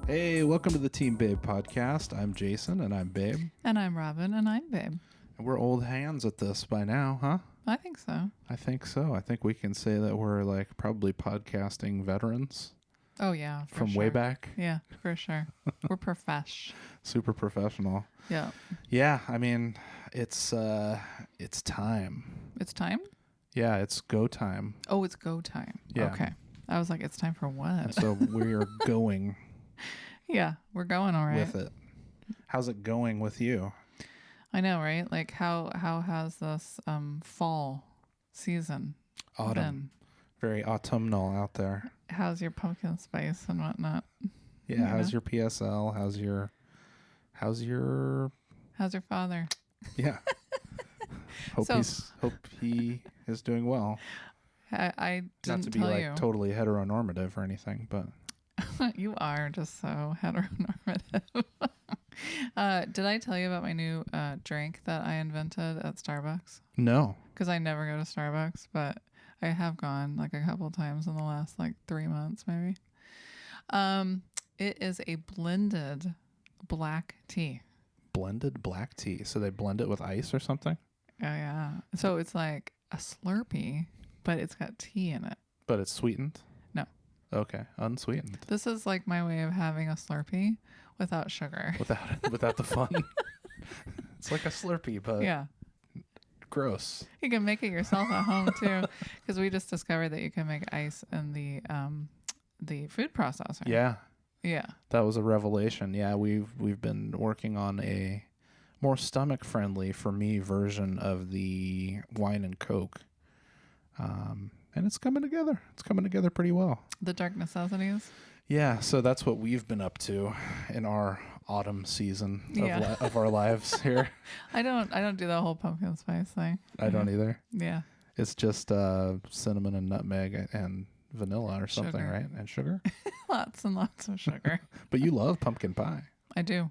Hey, welcome to the Team Babe podcast. I'm Jason, and I'm Babe. And I'm Robin, and I'm Babe. And we're old hands at this by now, huh? I think so. I think so. I think we can say that we're like probably podcasting veterans. Oh, yeah. From way back. Yeah, for sure. We're profesh. Super professional. Yeah. Yeah, I mean, it's time. It's time? Yeah, it's go time. Oh, it's go time. Yeah. Okay. I was like, it's time for what? And so we are going Yeah, we're going all right. with it. How's it going with you? I know, right? Like, how has this fall season Autumn. been? Very autumnal out there. How's your pumpkin spice and whatnot? Yeah, how's your PSL? How's your father? Yeah. Hope he is doing well. I didn't Not to be tell like you. totally heteronormative or anything, but You are just so heteronormative. Did I tell you about my new drink that I invented at Starbucks? no. Because I never go to Starbucks, but I have gone like a couple times in the last like 3 months, maybe. It is a blended black tea. Blended black tea. So they blend it with ice or something? Oh, yeah. So it's like a Slurpee, but it's got tea in it. But it's sweetened? No. Okay, unsweetened. This is like my way of having a Slurpee without sugar. Without the fun. It's like a Slurpee, but Yeah. gross. You can make it yourself at home too, because we just discovered that you can make ice in the food processor. Yeah. Yeah. That was a revelation. Yeah, we've been working on a more stomach friendly for me version of the wine and Coke. And it's coming together. It's coming together pretty well. The dark necessities. Yeah, so that's what we've been up to in our autumn season of our lives here. I don't do the whole pumpkin spice thing. I don't either. Yeah. It's just cinnamon and nutmeg and vanilla or something, Sugar. right? And sugar. Lots and lots of sugar. But you love pumpkin pie. I do.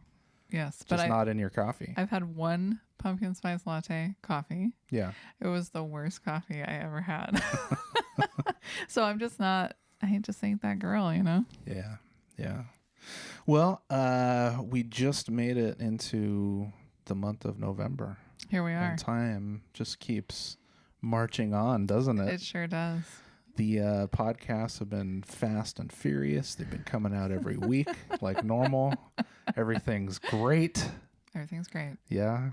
Yes. Just But not in your coffee. I've had one pumpkin spice latte coffee. Yeah. It was the worst coffee I ever had. So I just ain't that girl, you know? Yeah. Yeah. Well, we just made it into the month of November. Here we are. And time just keeps marching on, doesn't it? It sure does. The podcasts have been fast and furious. They've been coming out every week like normal. Everything's great. Everything's great. Yeah.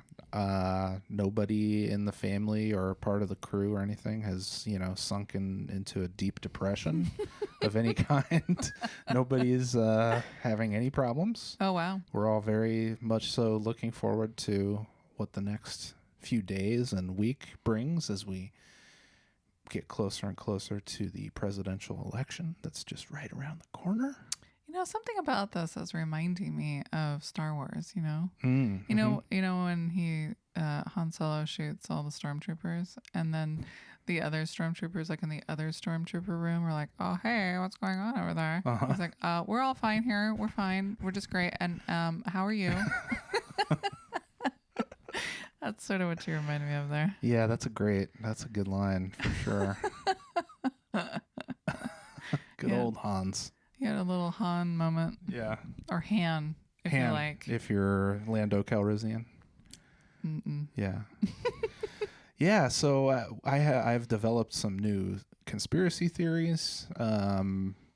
Nobody in the family or part of the crew or anything has, sunken into a deep depression of any kind. Nobody's having any problems. Oh, wow. We're all very much so looking forward to what the next few days and week brings as we get closer and closer to the presidential election that's just right around the corner. Something about this is reminding me of Star Wars, You know when Han Solo shoots all the stormtroopers, and then the other stormtroopers, like in the other stormtrooper room, are like, "Oh, hey, what's going on over there?" Uh-huh. He's like, "We're all fine here. We're fine. We're just great. And how are you?" That's sort of what you remind me of there. Yeah, that's a good line for sure. Good old Hans. You had a little Han moment. Yeah. Or Han, if you like. If you're Lando Calrissian. Mm-mm. Yeah. Yeah, so I've developed some new conspiracy theories.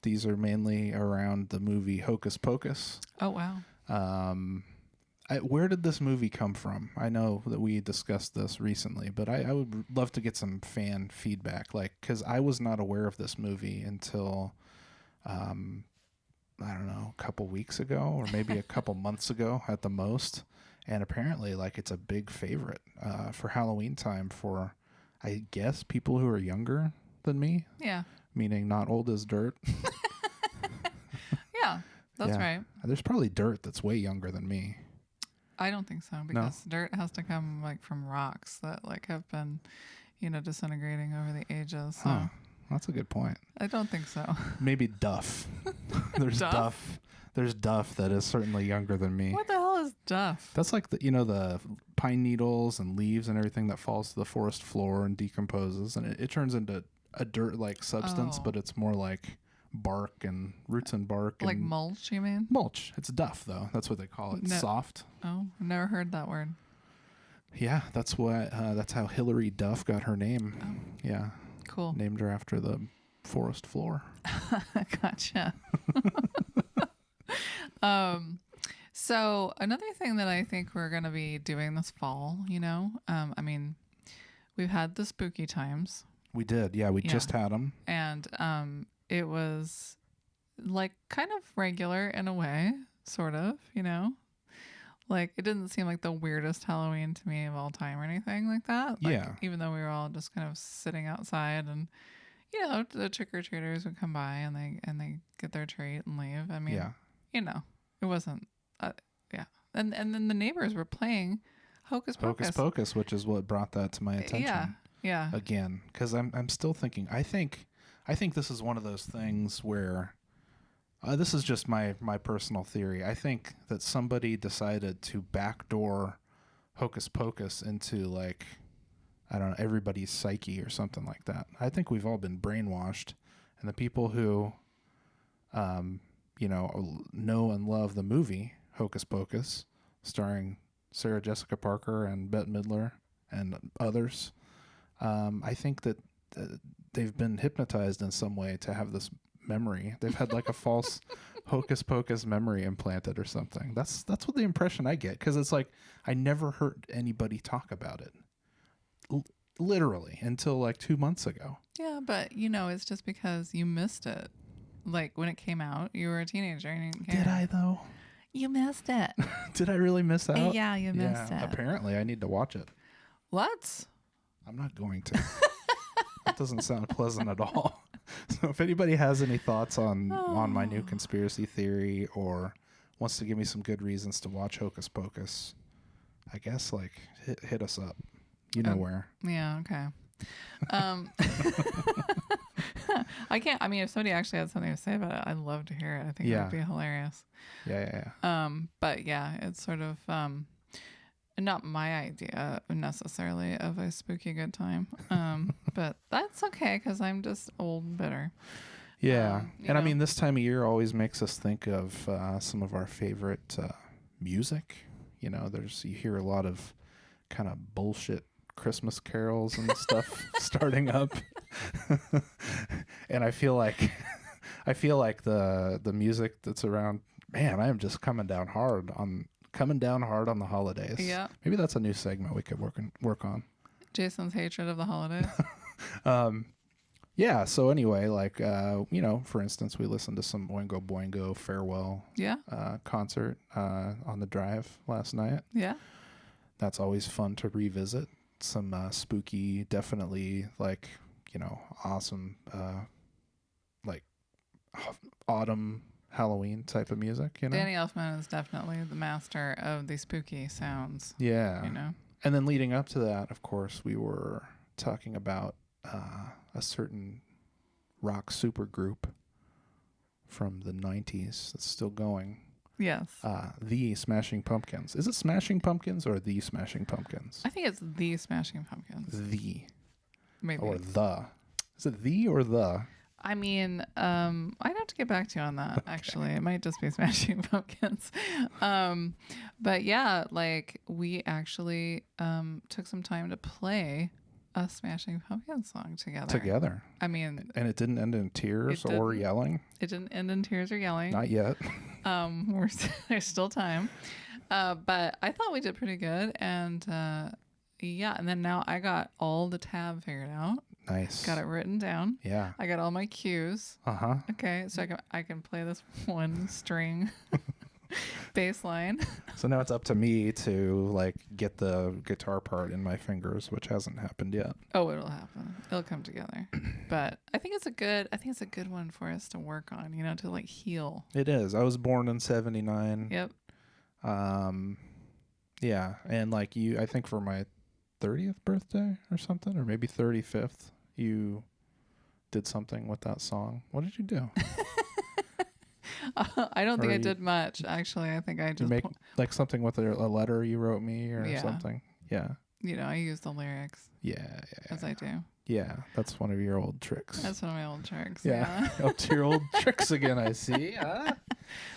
These are mainly around the movie Hocus Pocus. Oh, wow. Where did this movie come from? I know that we discussed this recently, but I would love to get some fan feedback, because I was not aware of this movie until, I don't know, a couple weeks ago or maybe a couple months ago at the most. And apparently, it's a big favorite for Halloween time for, I guess, people who are younger than me. Yeah. Meaning not old as dirt. Yeah, that's right. There's probably dirt that's way younger than me. I don't think so, because dirt has to come from rocks that have been, disintegrating over the ages. So That's a good point. I don't think so. Maybe duff. There's duff. There's duff that is certainly younger than me. What the hell is duff? That's like the pine needles and leaves and everything that falls to the forest floor and decomposes, and it turns into a dirt-like substance, but it's more like bark and roots and bark. Like and mulch, you mean? mulch. It's duff, though. That's what they call it. No. Soft. Oh, I've never heard that word. Yeah, that's what. That's how Hillary Duff got her name. Oh. Yeah. Cool. Named her after the forest floor. Gotcha. So another thing that I think we're going to be doing this fall, I mean, we've had the spooky times. We did. Yeah, we just had them. And it was like kind of regular in a way, sort of, Like it didn't seem like the weirdest Halloween to me of all time or anything like that. Like, yeah. Even though we were all just kind of sitting outside and the trick-or-treaters would come by and they get their treat and leave. I mean, yeah. It wasn't, yeah. And then the neighbors were playing Hocus Pocus. Hocus Pocus, which is what brought that to my attention. Yeah. Again, because I'm still thinking. I think this is one of those things where this is just my personal theory. I think that somebody decided to backdoor Hocus Pocus into like, I don't know, everybody's psyche or something like that. I think we've all been brainwashed, and the people who, know and love the movie Hocus Pocus, starring Sarah Jessica Parker and Bette Midler and others, I think that they've been hypnotized in some way to have this memory. They've had like a false Hocus Pocus memory implanted or something. That's what the impression I get, because it's like I never heard anybody talk about it. Literally until like 2 months ago. Yeah, but it's just because you missed it. Like when it came out, you were a teenager and you didn't care. Did I though? You missed it. Did I really miss out? Yeah, you missed it. Apparently I need to watch it. What? I'm not going to. That doesn't sound pleasant at all. So if anybody has any thoughts on my new conspiracy theory or wants to give me some good reasons to watch Hocus Pocus, I guess like hit us up. You know where. Yeah, okay. I can't. I mean, if somebody actually had something to say about it, I'd love to hear it. I think it would be hilarious. Yeah. But yeah, it's sort of not my idea necessarily of a spooky good time. But that's okay because I'm just old and bitter. Yeah, I mean, this time of year always makes us think of some of our favorite music. You hear a lot of kind of bullshit Christmas carols and stuff starting up. And I feel like the music that's around, man, I am just coming down hard on the holidays. Yeah. Maybe that's a new segment we could work on. Jason's hatred of the holidays. Yeah, so anyway, like for instance, we listened to some Oingo Boingo farewell concert on the drive last night. Yeah. That's always fun to revisit. Some spooky, definitely like, awesome, like autumn Halloween type of music, Danny Elfman is definitely the master of the spooky sounds. Yeah. And then leading up to that, of course, we were talking about a certain rock supergroup from the 90s that's still going. Yes. The Smashing Pumpkins. Is it Smashing Pumpkins or The Smashing Pumpkins? I think it's The Smashing Pumpkins. The. Maybe. Or the. Is it the or the? I mean, I'd have to get back to you on that, actually. It might just be Smashing Pumpkins. But yeah, like we actually took some time to play a Smashing Pumpkins song together. I mean, and it didn't end in tears or yelling. It didn't end in tears or yelling. Not yet. There's still time. But I thought we did pretty good. And and then now I got all the tab figured out. Nice. Got it written down. Yeah. I got all my cues. Uh-huh. Okay, so I can play this one string bass line. So now it's up to me to like get the guitar part in my fingers, which hasn't happened yet. Oh, it'll happen. It'll come together. But I think it's a good one for us to work on, to like heal. It is. I was born in 79. Yep. Yeah, and like I think for my 30th birthday or something, or maybe 35th, you did something with that song. What did you do? I don't think I did much, actually. I think I just make like something with a letter you wrote me or something. Yeah. I use the lyrics. Yeah. As I do. Yeah, that's one of your old tricks. That's one of my old tricks. Yeah. Up to your old tricks again, I see.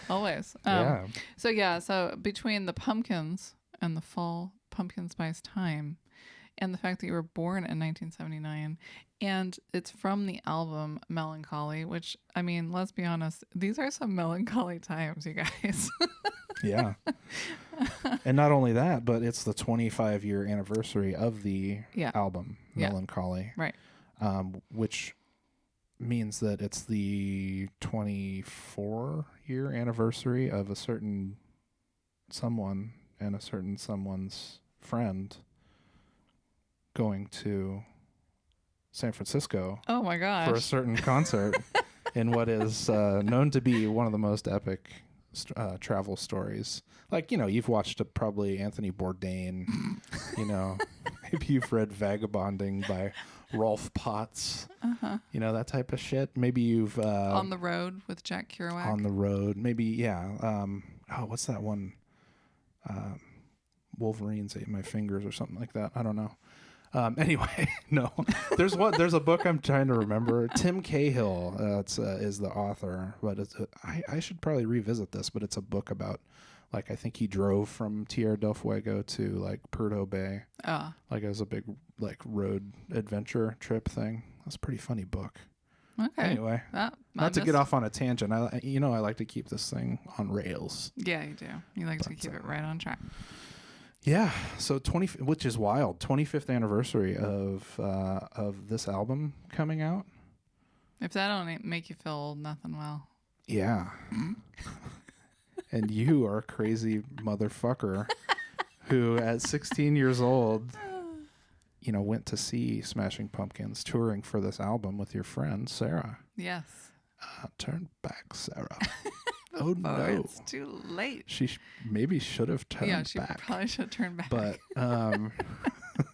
Always. Yeah. So between the pumpkins and the fall pumpkin spice time, and the fact that you were born in 1979, and it's from the album Mellon Collie, which, I mean, let's be honest, these are some melancholy times, you guys. Yeah. And not only that, but it's the 25-year anniversary of the album Mellon Collie. Right. Which means that it's the 24-year anniversary of a certain someone and a certain someone's friend going to San Francisco. Oh my gosh. For a certain concert in what is known to be one of the most epic travel stories. Like, you've watched probably Anthony Bourdain, maybe you've read Vagabonding by Rolf Potts, that type of shit. Maybe you've... On the Road with Jack Kerouac. On the Road. Maybe, yeah. What's that one? Wolverines Ate My Fingers or something like that. I don't know. Anyway, no. There's a book I'm trying to remember. Tim Cahill is the author, but I should probably revisit this, but it's a book about, like, I think he drove from Tierra del Fuego to, like, Puerto Bay. Like, it was a big, like, road adventure trip thing. That's a pretty funny book. Okay. Anyway, not to get off on a tangent. I like to keep this thing on rails. Yeah, you do. You like to keep it right on track. Yeah, so which is wild. 25th anniversary of this album coming out. If that don't make you feel old, nothing will. Yeah. And you are a crazy motherfucker who, at 16 years old, went to see Smashing Pumpkins touring for this album with your friend Sarah. Yes. Turn back, Sarah. Oh no! It's too late. She maybe should have turned back. Yeah, she probably should have turned back. But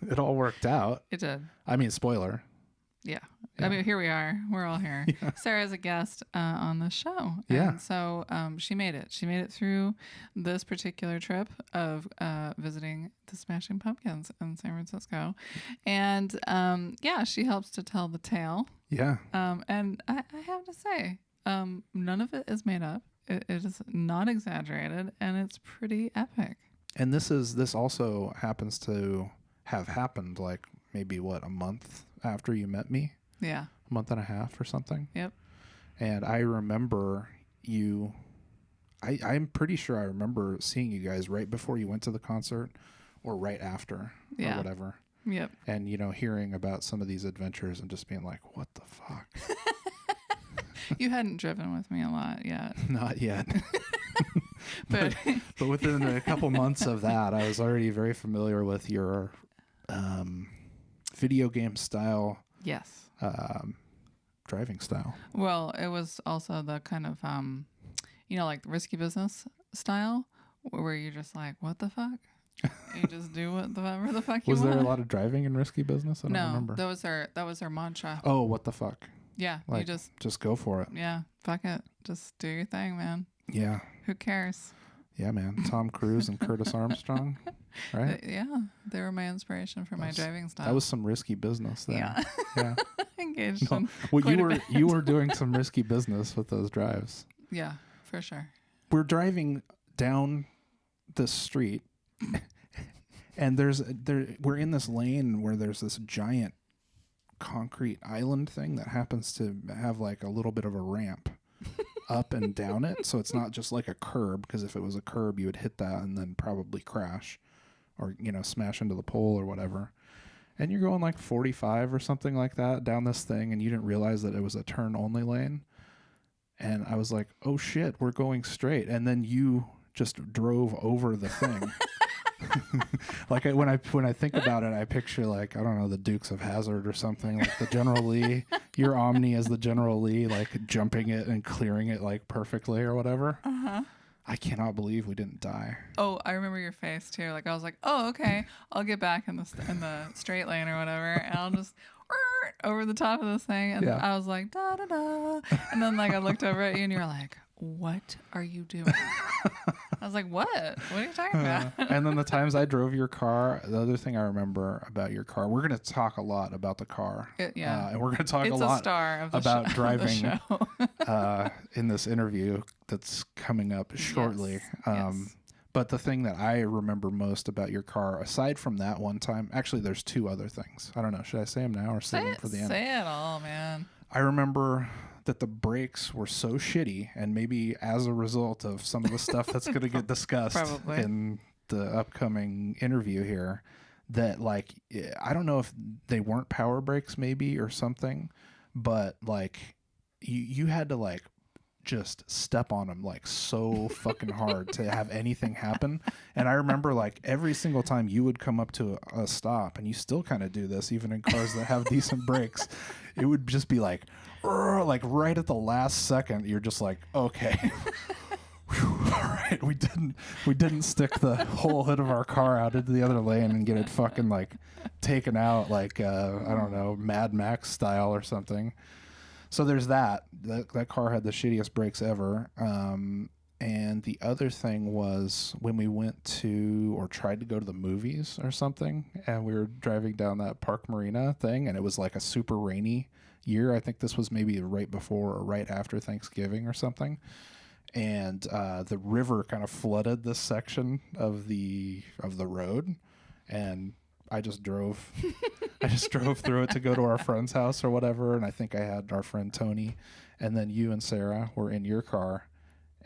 it all worked out. It did. I mean, spoiler. Yeah. I mean, here we are. We're all here. Yeah. Sarah's a guest on the show. Yeah. And so she made it. She made it through this particular trip of visiting the Smashing Pumpkins in San Francisco. And she helps to tell the tale. Yeah. And I have to say, none of it is made up. It is not exaggerated, and it's pretty epic. And this also happens to have happened, like, maybe a month after you met me? Yeah. A month and a half or something? Yep. And I remember I'm pretty sure I remember seeing you guys right before you went to the concert or right after or whatever. Yep. And, hearing about some of these adventures and just being like, what the fuck? You hadn't driven with me a lot yet. Not yet. but within a couple months of that, I was already very familiar with your video game style. Yes. Driving style. Well, it was also the kind of, like risky business style where you're just like, what the fuck? You just do whatever the fuck you want. Was there a lot of driving in risky business? I don't remember. That was their mantra. Oh, what the fuck? Yeah, like, you just go for it. Yeah, fuck it. Just do your thing, man. Yeah. Who cares? Yeah, man. Tom Cruise and Curtis Armstrong, right? They were my inspiration for my driving style. That was some risky business there. Yeah. Engaged. No. Well, you were doing some risky business with those drives. Yeah, for sure. We're driving down the street, and we're in this lane where there's this giant concrete island thing that happens to have like a little bit of a ramp up and down it, so it's not just like a curb, because if it was a curb you would hit that and then probably crash or smash into the pole or whatever. And you're going like 45 or something like that down this thing, and you didn't realize that it was a turn only lane. And I was like, oh shit, we're going straight. And then you just drove over the thing. Like when I think about it, I picture, like, I don't know, the Dukes of Hazzard or something, like the General Lee, your Omni as the General Lee, like jumping it and clearing it like perfectly or whatever. I cannot believe we didn't die. Oh, I remember your face too. Like I was like, oh, okay, I'll get back in the straight lane or whatever, and I'll just over the top of this thing. And I was like, da da da. And then like I looked over at you and you're like, what are you doing? I was like, what? What are you talking about? And then the times I drove your car, the other thing I remember about your car, we're going to talk a lot about the car. And we're going to talk a lot star of the about driving show. in this interview that's coming up shortly. Yes. But the thing that I remember most about your car, aside from that one time, actually, there's two other things. I don't know. Should I say them now or save them for the end? Say it all, man. I remember that the brakes were so shitty, and maybe as a result of some of the stuff that's going to get discussed in the upcoming interview here, that like, I don't know if they weren't power brakes maybe or something, but like you had to like just step on them like so fucking hard to have anything happen. And I remember like every single time you would come up to a stop, and you still kind of do this even in cars that have decent brakes, it would just be like right at the last second you're just like, okay. Whew, all right, we didn't stick the whole hood of our car out into the other lane and get it fucking like taken out like I don't know, Mad Max style or something. So there's that car had the shittiest brakes ever. And the other thing was when we went to or tried to go to the movies or something, and we were driving down that Park Marina thing, and it was like a super rainy year. I think this was maybe right before or right after Thanksgiving or something. And the river kind of flooded this section of the road, and I just drove through it to go to our friend's house or whatever. And I think I had our friend Tony, and then you and Sarah were in your car.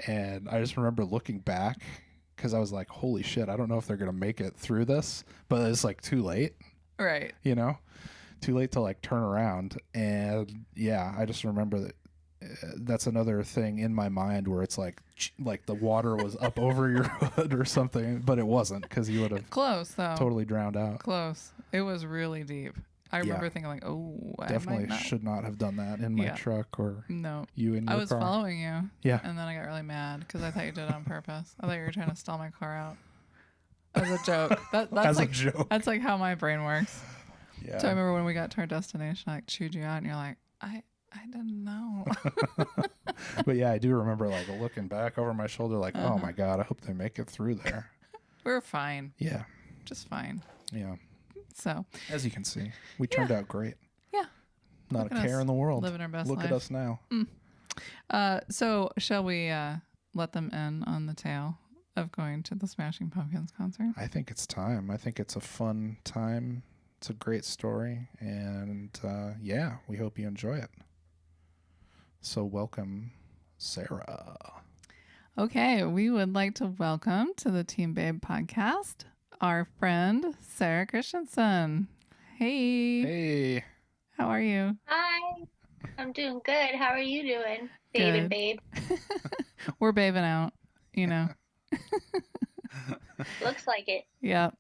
And I just remember looking back because I was like, holy shit, I don't know if they're going to make it through this, but it's like too late. Right. You know, too late to like turn around. And yeah, I just remember that. That's another thing in my mind where it's like the water was up over your hood or something, but it wasn't, because you would have close though, totally drowned out. Close. It was really deep. I remember thinking like, oh, definitely should not have done that in my truck or you in your car. I was following you. Yeah. And then I got really mad because I thought you did it on purpose. I thought you were trying to stall my car out as a joke. That's as like, a joke. That's like how my brain works. Yeah. So I remember when we got to our destination, I like chewed you out, and you're like, I didn't know. But yeah, I do remember like looking back over my shoulder like, oh my God, I hope they make it through there. We're fine. Yeah. Just fine. Yeah. So, as you can see, we turned out great. Yeah. Not a care in the world. Living our best life. Look at us now. So shall we let them in on the tale of going to the Smashing Pumpkins concert? I think it's time. I think it's a fun time. It's a great story. And yeah, we hope you enjoy it. So welcome, Sarah. Okay, we would like to welcome to the Team Babe podcast our friend, Sarah Christensen. Hey. Hey. How are you? Hi. I'm doing good. How are you doing, Babe and Babe? We're babing out, you know. Looks like it. Yep.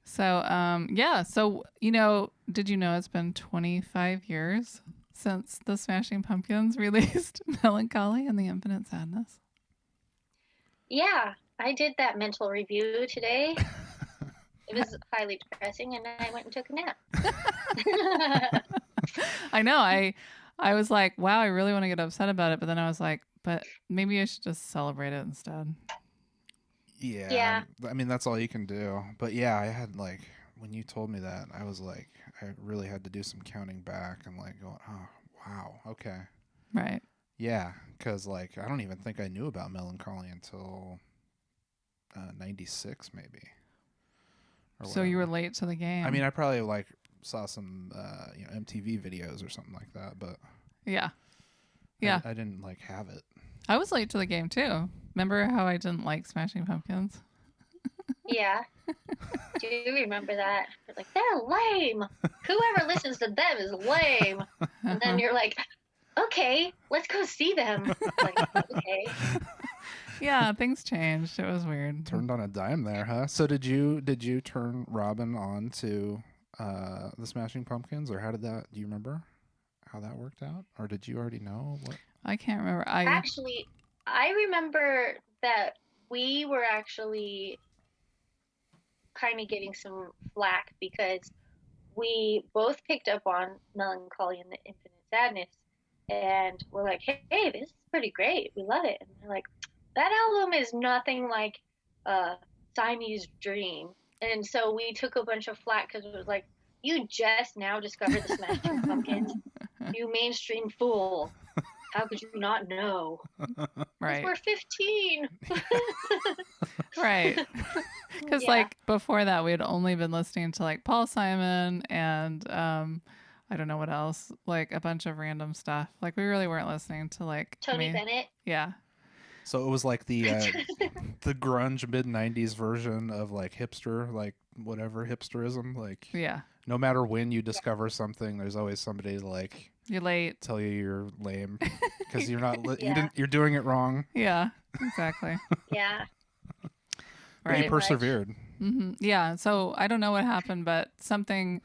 So, yeah. So, you know, did you know it's been 25 years since the Smashing Pumpkins released Mellon Collie and the Infinite Sadness? Yeah, I did that mental review today. It was highly depressing, and I went and took a nap. I know. I was like, wow, I really want to get upset about it. But then I was like, but maybe I should just celebrate it instead. Yeah. I mean, that's all you can do. But yeah, I had like, when you told me that, I was like, I really had to do some counting back and like going, oh, wow. Okay. Right. Yeah. Because like, I don't even think I knew about Mellon Collie until 96 maybe. So you were late to the game. I mean, I probably like saw some MTV videos or something like that, but yeah. I didn't like have it. I was late to the game too. Remember how I didn't like Smashing Pumpkins? Yeah. Do you remember that? You're like, they're lame. Whoever listens to them is lame. And then you're like, okay, let's go see them. Like, okay. Yeah, things changed. It was weird. Turned on a dime there, huh? So did you turn Robin on to the Smashing Pumpkins, or how did that? Do you remember how that worked out, or did you already know what? I can't remember. Actually, I remember that we were actually kind of getting some flack because we both picked up on Mellon Collie and the Infinite Sadness, and we're like, hey, this is pretty great. We love it. And they're like, that album is nothing like Siamese Dream. And so we took a bunch of flack because it was like, you just now discovered the Smashing Pumpkins, you mainstream fool. How could you not know? Right. We're 15. Right. Because Yeah. like before that, we had only been listening to like Paul Simon and I don't know what else, like a bunch of random stuff. Like we really weren't listening to like Tony Bennett. Yeah. So it was like the grunge mid-90s version of like hipster, like whatever hipsterism. Like, Yeah. no matter when you discover something, there's always somebody to like You're late. tell you you're lame because you're not. Yeah. You're doing it wrong. Yeah. Exactly. Yeah. But Right. you persevered. Mm-hmm. Yeah. So I don't know what happened, but something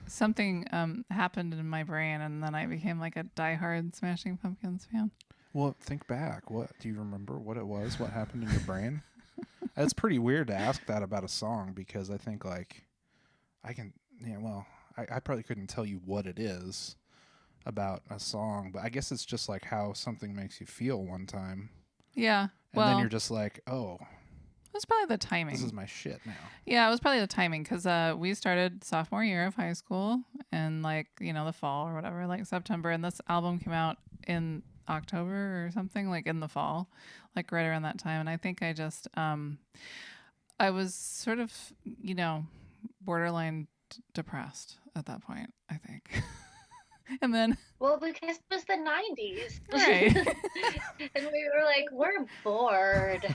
happened in my brain, and then I became like a diehard Smashing Pumpkins fan. Well, think back. What do you remember? What it was? What happened in your brain? It's pretty weird to ask that about a song because I think like I can. Yeah. Well, I probably couldn't tell you what it is about a song, but I guess it's just like how something makes you feel one time. Yeah. And then you're just like, oh, it was probably the timing. this is my shit now. Yeah, it was probably the timing because we started sophomore year of high school in like, the fall or whatever, like September. And this album came out in October or something, like in the fall, like right around that time. And I think I just, I was sort of, borderline depressed at that point, I think. And then, well, because it was the 90s. Right. And we were like, we're bored.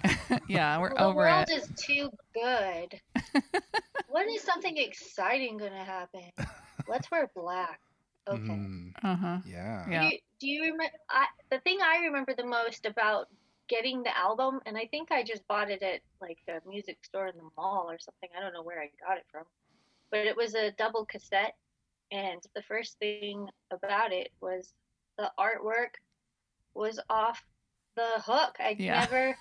Yeah, we're the over world it. is too good. When is something exciting going to happen? Let's wear black. Okay. Uh-huh. Yeah. Yeah. Do you remember? The thing I remember the most about getting the album, and I think I just bought it at like a music store in the mall or something. I don't know where I got it from, but it was a double cassette. And the first thing about it was the artwork was off the hook. I'd never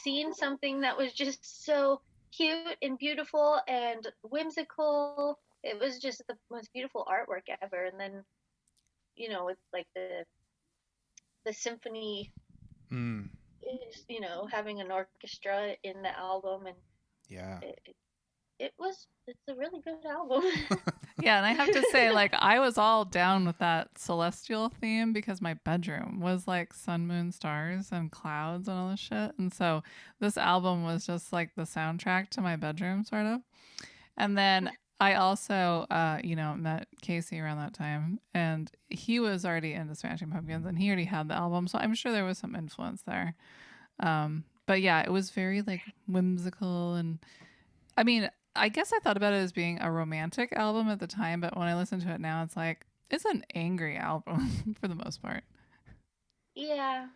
seen something that was just so cute and beautiful and whimsical. It was just the most beautiful artwork ever. And then, it's like the symphony is, having an orchestra in the album. And yeah, it's a really good album. Yeah, and I have to say, like, I was all down with that celestial theme because my bedroom was like sun, moon, stars, and clouds and all this shit. And so this album was just like the soundtrack to my bedroom, sort of. And then I also, met Casey around that time, and he was already into Smashing Pumpkins, and he already had the album, so I'm sure there was some influence there. But yeah, it was very like whimsical, and I mean, I guess I thought about it as being a romantic album at the time, but when I listen to it now, it's like, it's an angry album for the most part. Yeah.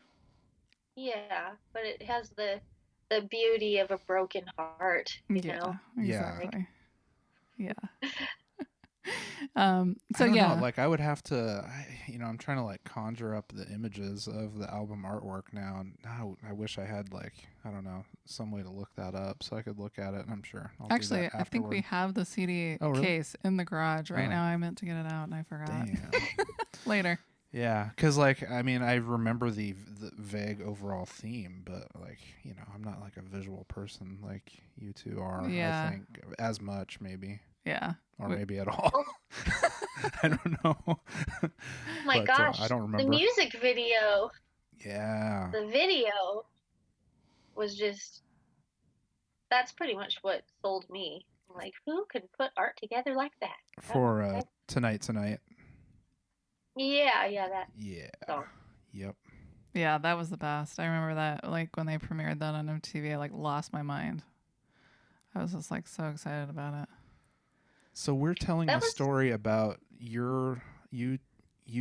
Yeah. But it has the beauty of a broken heart, you know? Exactly. Yeah. So I don't know, like I would have to, I'm trying to like conjure up the images of the album artwork now, and now I wish I had like, I don't know, some way to look that up so I could look at it, and I'm sure I'll actually, do that I think we have the CD case in the garage right now. I meant to get it out and I forgot. Damn. Later. Yeah, because like, I mean, I remember the vague overall theme, but like, I'm not like a visual person like you two are. Yeah. I think as much maybe. Yeah. Or maybe at all. I don't know. Oh my gosh. I don't remember. The music video. Yeah. The video was just, that's pretty much what sold me. Like, who could put art together like that? For Tonight. Yeah, that. Yeah. Song. Yep. Yeah, that was the best. I remember that, like, when they premiered that on MTV, I, like, lost my mind. I was just, like, so excited about it. So we're telling a story about you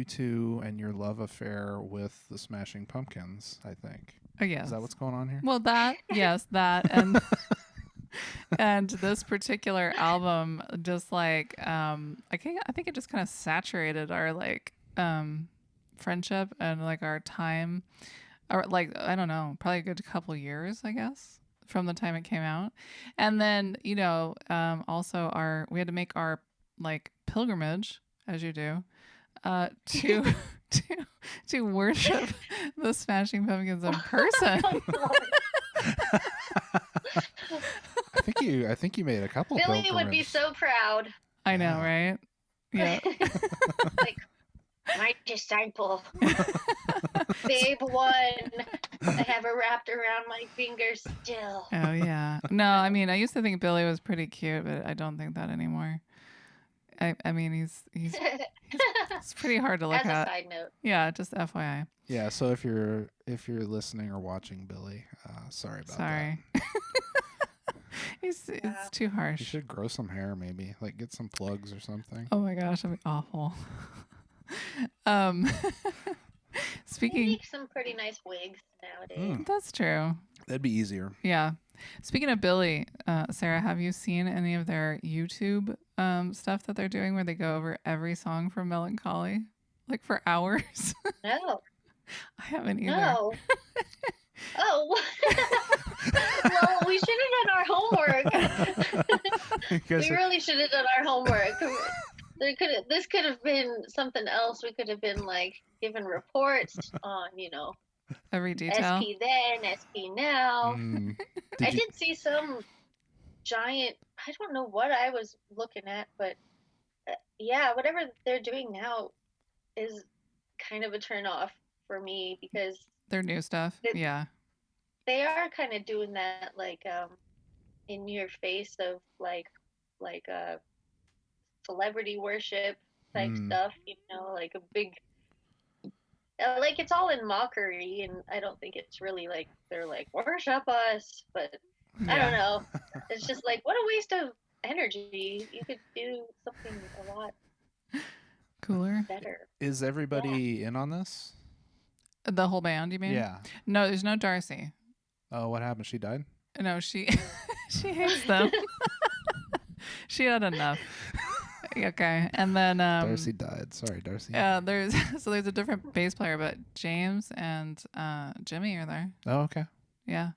two and your love affair with the Smashing Pumpkins, I think. Oh, yes. Is that what's going on here? Well, that, yes, that, and and this particular album just, like, I think it just kind of saturated our, like, friendship and, like, our time, or, like, I don't know, probably a good couple years, I guess, from the time it came out. And then, also we had to make our like pilgrimage, as you do, to worship the Smashing Pumpkins in person. I think you made a couple Billy would be pilgrimages. so proud. I know, right? Yeah. Like, my disciple. Babe won. I have her wrapped around my finger still. Oh yeah. No, I mean, I used to think Billy was pretty cute, but I don't think that anymore. I mean, he's pretty hard to look As a at. side note. Yeah, just FYI. Yeah, so if you're listening or watching Billy, sorry about Sorry. It's too that. harsh. You should grow some hair, maybe, like get some plugs or something. Oh my gosh, that'd be awful. They Speaking, make some pretty nice wigs nowadays. that's true. That'd be easier. Yeah. Speaking of Billy, Sarah, have you seen any of their YouTube stuff that they're doing where they go over every song from Mellon Collie, like for hours? No. I haven't either. No. Oh. Well, we should have done our homework. We really should have done our homework. This could have been something else. We could have been like given reports on, Every detail. SP then, SP now. I you- did see some giant, I don't know what I was looking at, but yeah, whatever they're doing now is kind of a turn off for me because Their new stuff. Yeah. they are kind of doing that like in your face of like celebrity worship type stuff, like a big like it's all in mockery, and I don't think it's really like they're like worship us, but I don't know. It's just like what a waste of energy. You could do something a lot cooler. better. Is everybody in on this? The whole band, you mean? Yeah. No, there's no Darcy. Oh, what happened? She died? No, she she hates them. She had enough. Okay, and then Darcy died. Sorry, Darcy. there's a different bass player, but James and Jimmy are there. Oh, okay. Yeah,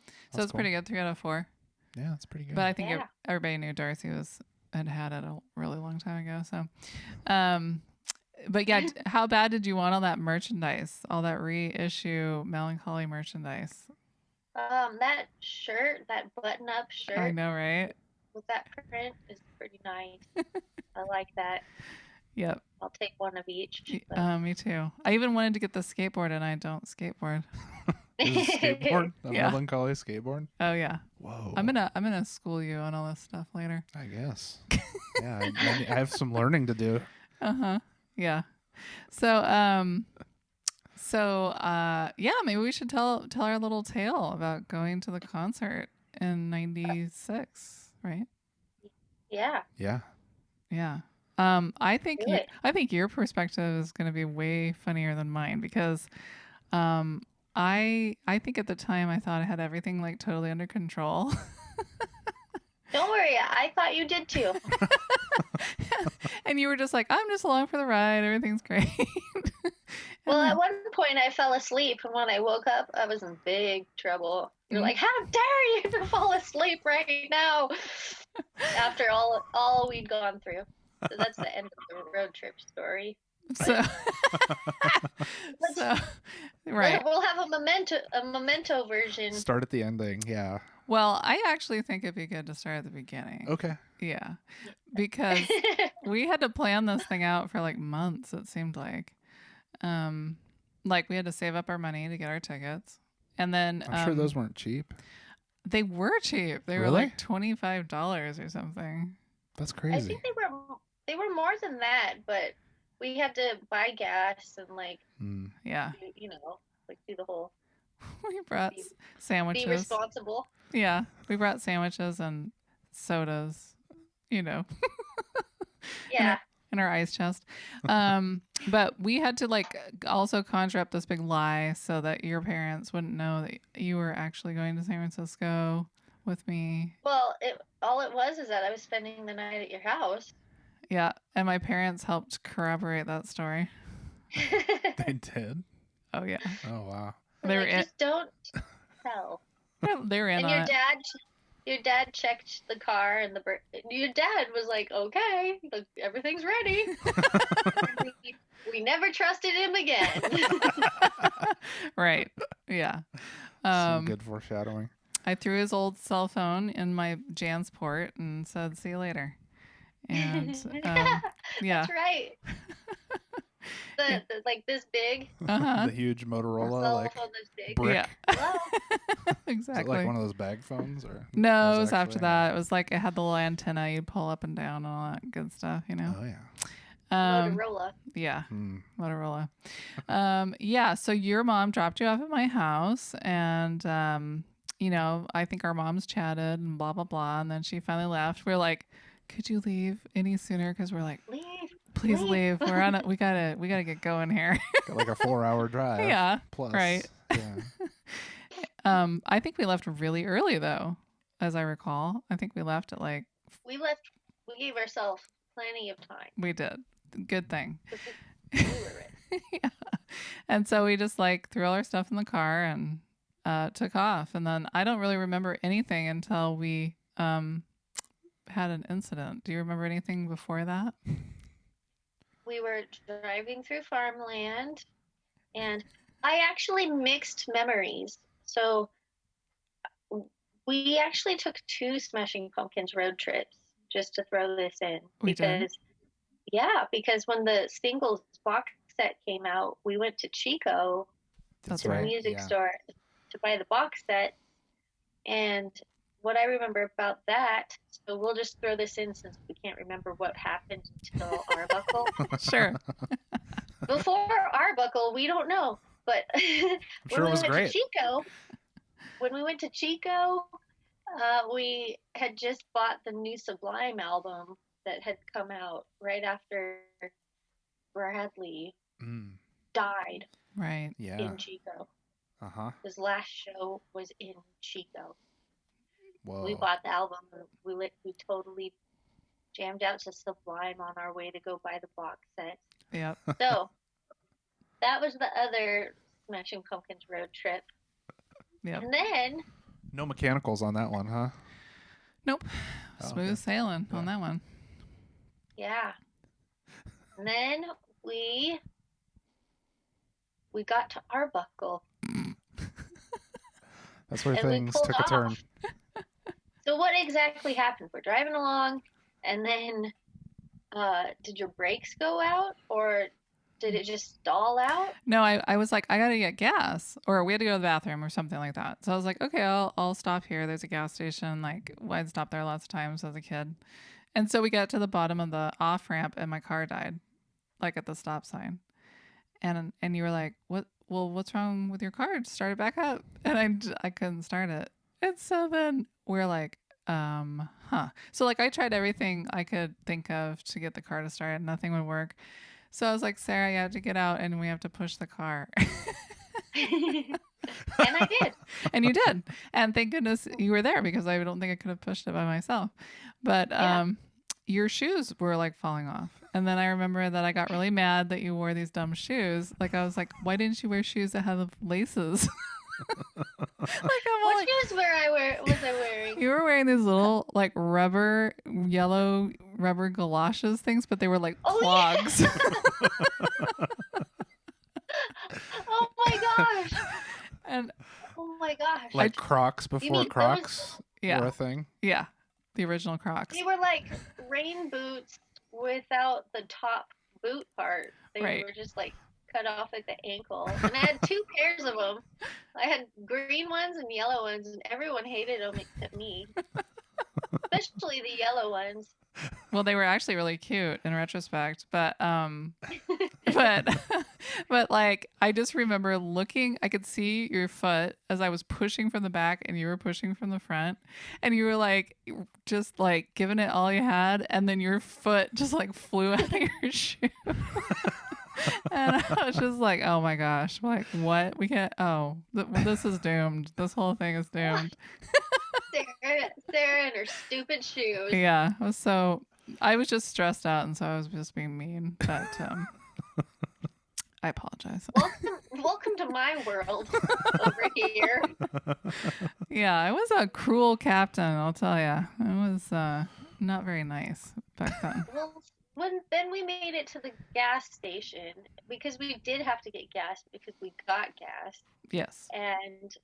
so That's it's pretty good. 3 out of 4. Yeah, that's pretty good. But I think Yeah. everybody knew Darcy had it a really long time ago. So, but yeah, how bad did you want all that merchandise, all that reissue Mellon Collie merchandise? That shirt, that button-up shirt. I know, right? With that print is pretty nice. I like that. Yep. I'll take one of each. Me too. I even wanted to get the skateboard, and I don't skateboard. Is it skateboard? A Yeah. Mellon Collie skateboard? Oh yeah. Whoa. I'm gonna school you on all this stuff later. I guess. Yeah, I have some learning to do. Yeah. So yeah, maybe we should tell our little tale about going to the concert in '96, right? Yeah. Yeah. Yeah. I think your perspective is going to be way funnier than mine because I think at the time I thought I had everything like totally under control. Don't worry, I thought you did too. And you were just like, I'm just along for the ride. Everything's great. Well, at one point I fell asleep, and when I woke up, I was in big trouble. You're like, how dare you fall asleep right now? After all we'd gone through. So that's the end of the road trip story. So, right. We'll have a memento version. Start at the ending. Yeah. Well, I actually think it'd be good to start at the beginning. Okay. Yeah. Because we had to plan this thing out for like months, it seemed like. Like we had to save up our money to get our tickets. And then I'm sure those weren't cheap. They were cheap. They were Really? like $25 or something. That's I crazy. think they were more than that, but we had to buy gas and like Yeah. like do the whole We brought sandwiches. be responsible. Yeah. We brought sandwiches and sodas, Yeah. in our ice chest. But we had to like also conjure up this big lie so that your parents wouldn't know that you were actually going to San Francisco with me. Well, all it was is that I was spending the night at your house. Yeah. And my parents helped corroborate that story. They did? Oh, yeah. Oh, wow. They were just don't tell. They were in And on it. your dad checked the car, and your dad was like, "Okay, everything's ready." we never trusted him again. Right. Yeah. Some good foreshadowing. I threw his old cell phone in my Jansport and said, "See you later." And yeah, That's right. The like this big. The huge A Motorola, cell like phone this big. brick. Yeah. Hello. Exactly. Is it like one of those bag phones, or No, it was actually, after that. It was like it had the little antenna you'd pull up and down and all that good stuff, you know. Oh yeah. Motorola. Yeah, Hmm. Motorola. Yeah. So your mom dropped you off at my house, and you know, I think our moms chatted and blah blah blah, and then she finally left. We're like, could you leave any sooner? Because we're like, Leave. please leave. We're on it. We gotta get going here. Got like a 4-hour drive. Yeah. Plus. Right. Yeah. I think we left really early though, as I recall. I think we left at like We left. We gave ourselves plenty of time. we did. Good thing. We were ready. Yeah. And so we just like threw all our stuff in the car and took off. And then I don't really remember anything until we had an incident. Do you remember anything before that? We were driving through farmland, and I actually mixed memories. So we actually took 2 Smashing Pumpkins road trips, just to throw this in. We did? Because when the singles box set came out, we went to Chico That's to the right. music store to buy the box set. And what I remember about that, so we'll just throw this in since we can't remember what happened until Arbuckle. Sure. Before Arbuckle, we don't know. But sure it was great. When we went to Chico, we had just bought the new Sublime album that had come out right after Bradley died. Right. Yeah. In Chico. His last show was in Chico. Whoa. We bought the album. We totally jammed out to Sublime on our way to go buy the box set. Yep. So that was the other Smashing Pumpkins road trip. Yep. And then no mechanicals on that one, huh? Nope. Smooth sailing on that one. Yeah. And then we got to Arbuckle. That's where things took a turn. So what exactly happened? We're driving along, and then did your brakes go out, or did it just stall out? No, I was like, I gotta get gas, or we had to go to the bathroom or something like that. So I was like, okay, I'll stop here. There's a gas station. Like I'd stopped there lots of times as a kid. And so we got to the bottom of the off ramp, and my car died, like at the stop sign. And you were like, what? Well, what's wrong with your car? Start it back up. And I couldn't start it. And so then we're like, So like I tried everything I could think of to get the car to start. Nothing would work. So I was like, Sarah, you have to get out and we have to push the car. And I did. And you did. And thank goodness you were there, because I don't think I could have pushed it by myself. But your shoes were like falling off. And then I remember that I got really mad that you wore these dumb shoes. Like I was like, why didn't you wear shoes that had laces? What shoes was I wearing? You were wearing these little like yellow rubber galoshes things, but they were like clogs. Yeah. Oh my gosh. And oh my gosh. Like Crocs before Crocs were a thing? Yeah. The original Crocs. They were like rain boots without the top boot part. They were just like cut off at the ankle. And I had 2 pairs of them. I had green ones and yellow ones, and everyone hated them except me. Especially the yellow ones. Well, they were actually really cute in retrospect, but like I just remember looking, I could see your foot as I was pushing from the back and you were pushing from the front, and you were like just like giving it all you had, and then your foot just like flew out of your shoe. And I was just like, oh my gosh, like what? We can't, this is doomed. This whole thing is doomed. Sarah and her stupid shoes. Yeah. So I was just stressed out, and so I was just being mean. But I apologize. Welcome to my world over here. Yeah, I was a cruel captain, I'll tell you. It was not very nice back then. Well, then we made it to the gas station, because we did have to get gas because we got gas. Yes. And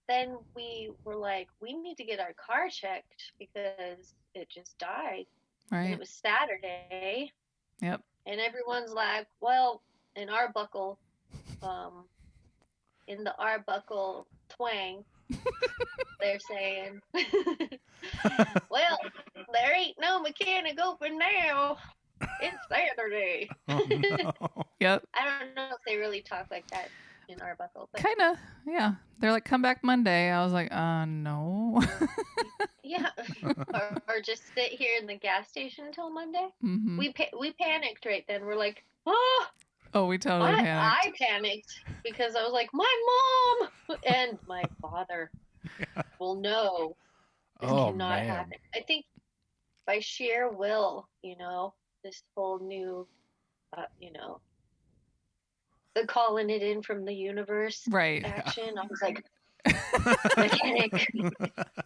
then we were like, we need to get our car checked because it just died. And Right. it was Saturday. Yep. And everyone's like, well, in Arbuckle, in the Arbuckle twang, they're saying, well, there ain't no mechanic open now. It's Saturday. Oh, no. Yep. I don't know if they really talk like that in Arbuckle, but Kind of. Yeah. They're like, come back Monday. I was like, no. yeah, or just sit here in the gas station until Monday. Mm-hmm. We panicked right then. We're like, oh, Oh, we totally panicked. I panicked because I was like, my mom and my father will know this cannot happen. I think by sheer will, this whole new, the calling it in from the universe action. I was like,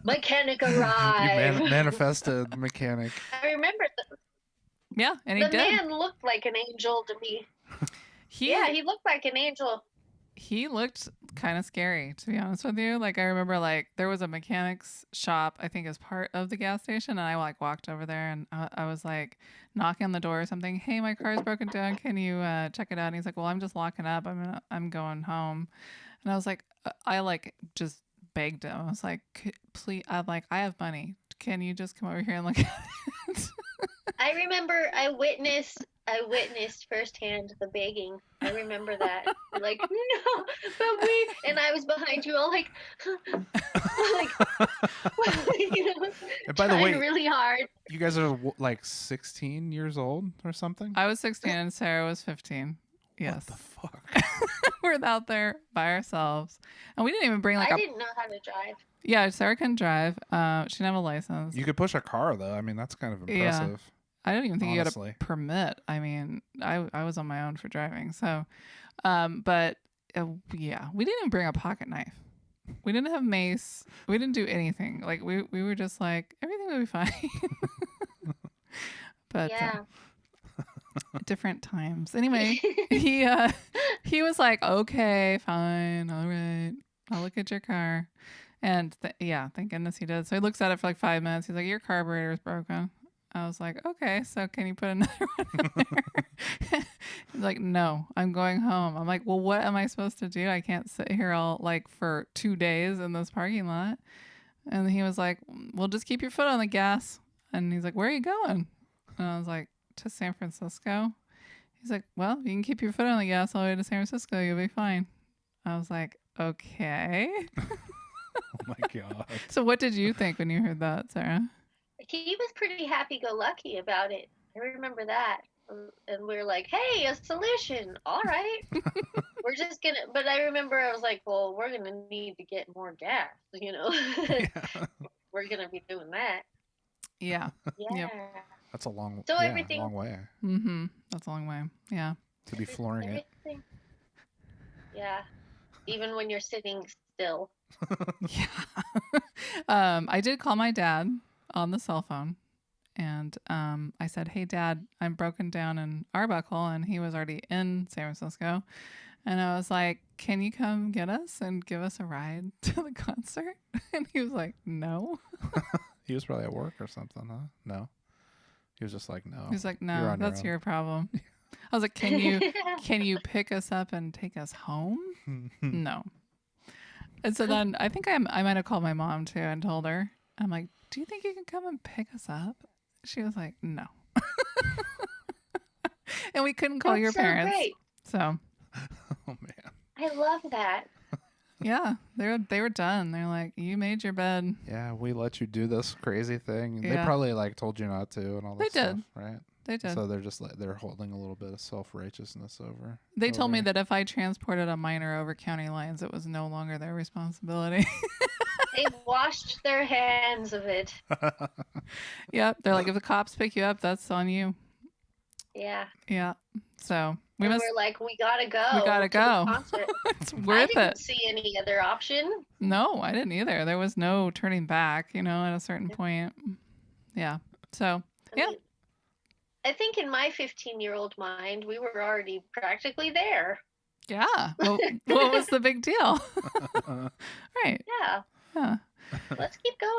mechanic arrive. You manifested mechanic. I remember Yeah, and he the did. man looked like an angel to me. He looked like an angel. He looked kind of scary, to be honest with you. Like, I remember, like, there was a mechanic's shop, I think, as part of the gas station, and I, like, walked over there, and I was, like, knocking on the door or something. Hey, my car's broken down. Can you check it out? And he's like, well, I'm just locking up. I'm going home. And I was like, I, like, just begged him. I was like, please, I have money. Can you just come over here and look at it? I remember I witnessed firsthand the begging. I remember that. Like, no, but and I was behind you all like, And by the way, really hard. You guys are like 16 years old or something? I was 16 and Sarah was 15. Yes. What the fuck? We're out there by ourselves. And we didn't even bring I didn't know how to drive. Yeah, Sarah couldn't drive. She didn't have a license. You could push a car though. I mean, that's kind of impressive. Yeah. I don't even think honestly. You got a permit. I mean, I was on my own for driving. So, but yeah, we didn't even bring a pocket knife. We didn't have mace. We didn't do anything. Like we were just like, everything will be fine. But yeah. Different times. Anyway, he was like, okay, fine, all right, I'll look at your car. And thank goodness he did. So he looks at it for like 5 minutes. He's like, your carburetor is broken. I was like, okay, so can you put another one in there? He's like, no, I'm going home. I'm like, well, what am I supposed to do? I can't sit here all like for 2 days in this parking lot. And he was like, well, just keep your foot on the gas. And he's like, where are you going? And I was like, to San Francisco. He's like, well, you can keep your foot on the gas all the way to San Francisco. You'll be fine. I was like, okay. Oh my God. So what did you think when you heard that, Sarah? He was pretty happy-go-lucky about it. I remember that. And we were like, hey, a solution. All right. We're just going to, but I remember I was like, well, we're going to need to get more gas, Yeah. We're going to be doing that. Yeah. Yeah. Yep. That's a long, everything, long way. Mm-hmm. That's a long way. Yeah. To be flooring it. Yeah. Even when you're sitting still. Yeah. I did call my dad on the cell phone, and I said, hey, Dad, I'm broken down in Arbuckle, and he was already in San Francisco. And I was like, can you come get us and give us a ride to the concert? And he was like, no. He was probably at work or something, huh? No. He was just like, no. He's like, no, that's your problem. I was like, can you pick us up and take us home? No. And so then I think I might have called my mom too and told her, I'm like, do you think you can come and pick us up? She was like, no. And we couldn't call your parents. Great. So. Oh man. I love that. Yeah, they were done. They're like, you made your bed. Yeah, we let you do this crazy thing. Yeah. They probably like told you not to and all that stuff, right? They did. So they're just like they're holding a little bit of self-righteousness over. They told me that if I transported a minor over county lines, it was no longer their responsibility. They washed their hands of it. Yep. They're like, if the cops pick you up, that's on you. Yeah. Yeah. So we're like, we gotta go. We gotta go. It's worth I didn't see any other option. No, I didn't either. There was no turning back, at a certain point. Yeah. So, yeah. I think in my 15-year-old mind, we were already practically there. Yeah. Well, what was the big deal? Right. Yeah.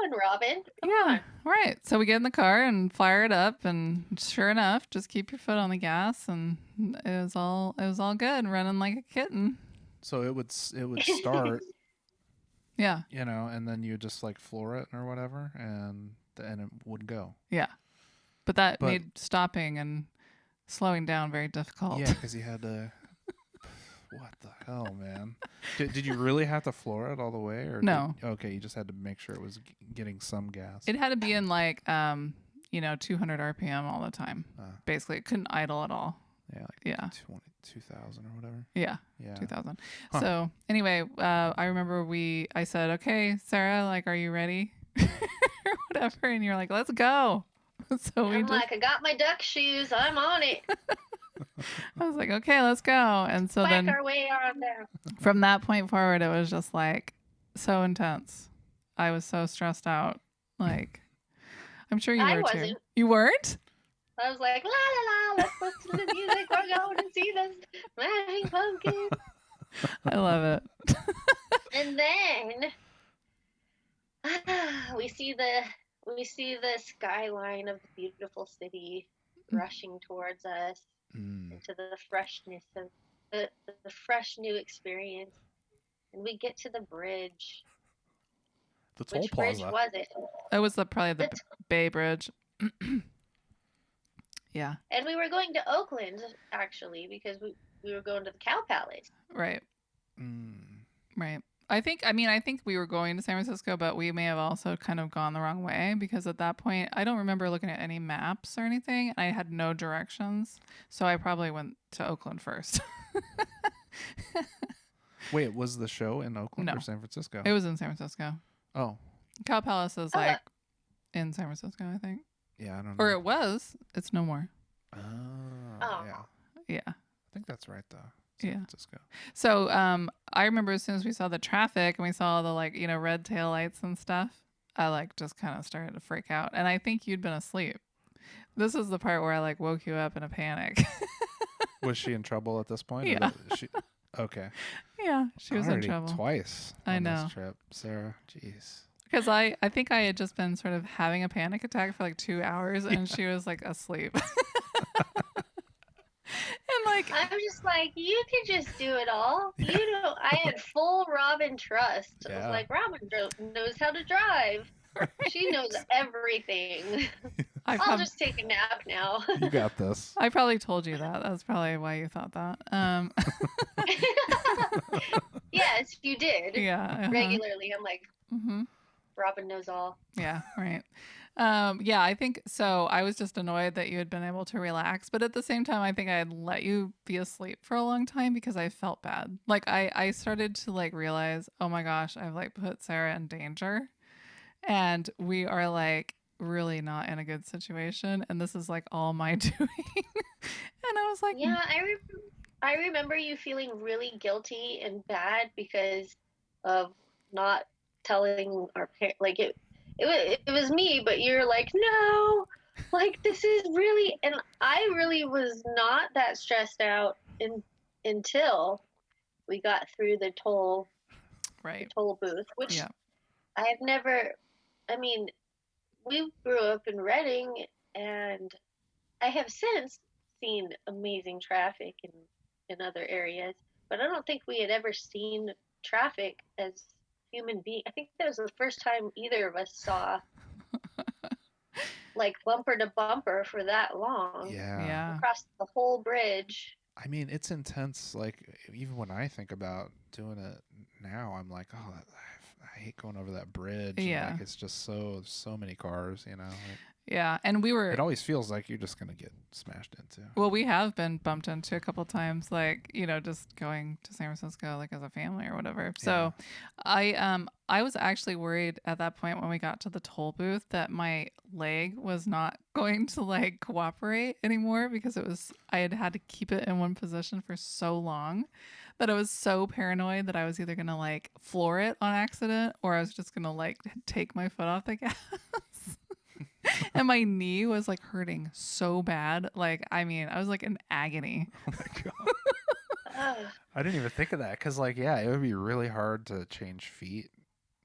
going, Robin? Come Yeah, on. right. So we get in the car and fire it up, and sure enough, just keep your foot on the gas, and it was all good, running like a kitten. So it would start, Yeah, and then you just like floor it or whatever, and it would go. yeah. But that made stopping and slowing down very difficult. Yeah, because you had to. What the hell, man? Did you really have to floor it all the way, or No? Okay, you just had to make sure it was getting some gas. It had to be in like 200 RPM all the time. Basically, it couldn't idle at all. Yeah, 2,000 or whatever. Yeah, yeah, 2,000. Huh. So anyway, I remember I said, "Okay, Sarah, like, are you ready?" or whatever, and you're like, "Let's go." So I'm like, I got my duck shoes. I'm on it. I was like, okay, let's go. And so then our way on down. From that point forward, it was just like so intense. I was so stressed out. Like, I'm sure you were wasn't. too. You weren't? I was like, la la la, let's listen to the music. We're going to see this Smashing Pumpkins. I love it. And then we see the skyline of the beautiful city rushing towards us into the freshness of the fresh new experience. And we get to the bridge. The toll Which plaza. bridge was it? It was probably the Bay Bridge. Yeah. And we were going to Oakland, actually, because we were going to the Cow Palace. Right. Right. I think we were going to San Francisco, but we may have also kind of gone the wrong way because at that point, I don't remember looking at any maps or anything. I had no directions. So I probably went to Oakland first. Wait, was the show in Oakland or San Francisco? It was in San Francisco. Oh. Cow Palace is like in San Francisco, I think. Yeah, I don't know. Or it was. It's no more. Yeah. Yeah. I think that's right, though. San Francisco. So I remember as soon as we saw the traffic and we saw the red tail lights and stuff, I just kind of started to freak out. And I think you'd been asleep. This is the part where I woke you up in a panic. Was she in trouble at this point? Yeah. Okay. Yeah, she was in trouble. Twice on this trip, Sarah. Jeez. Because I think I had just been sort of having a panic attack for 2 hours and she was asleep. And I'm just like, you can just do it all. I had full Robin trust. I was like, Robin knows how to drive. Right. She knows everything. I'll just take a nap now. You got this. I probably told you that. That's probably why you thought that. Yes, you did. Yeah. Regularly. I'm like, Robin knows all. Yeah, right. Yeah, I think so. I was just annoyed that you had been able to relax, but at the same time, I think I had let you be asleep for a long time because I felt bad. I started to realize, oh my gosh, I've put Sarah in danger, and we are really not in a good situation, and this is all my doing. And I was like, yeah, I remember you feeling really guilty and bad because of not telling our parents. It was me, but you're like, no, this is really, and I really was not that stressed out until we got through the toll booth, which I have never, we grew up in Reading, and I have since seen amazing traffic in other areas, but I don't think we had ever seen traffic as human being. I think that was the first time either of us saw bumper to bumper for that long. Yeah. Across the whole bridge. It's intense. Even when I think about doing it now, I'm like, oh, I hate going over that bridge. Yeah. And, it's just so many cars, Yeah, and it always feels like you're just going to get smashed into. Well, we have been bumped into a couple times, just going to San Francisco, as a family or whatever. So I was actually worried at that point when we got to the toll booth that my leg was not going to cooperate anymore because I had to keep it in one position for so long that I was so paranoid that I was either going to floor it on accident or I was just going to take my foot off the gas. And my knee was hurting so bad. I was in agony. Oh my God. I didn't even think of that because it would be really hard to change feet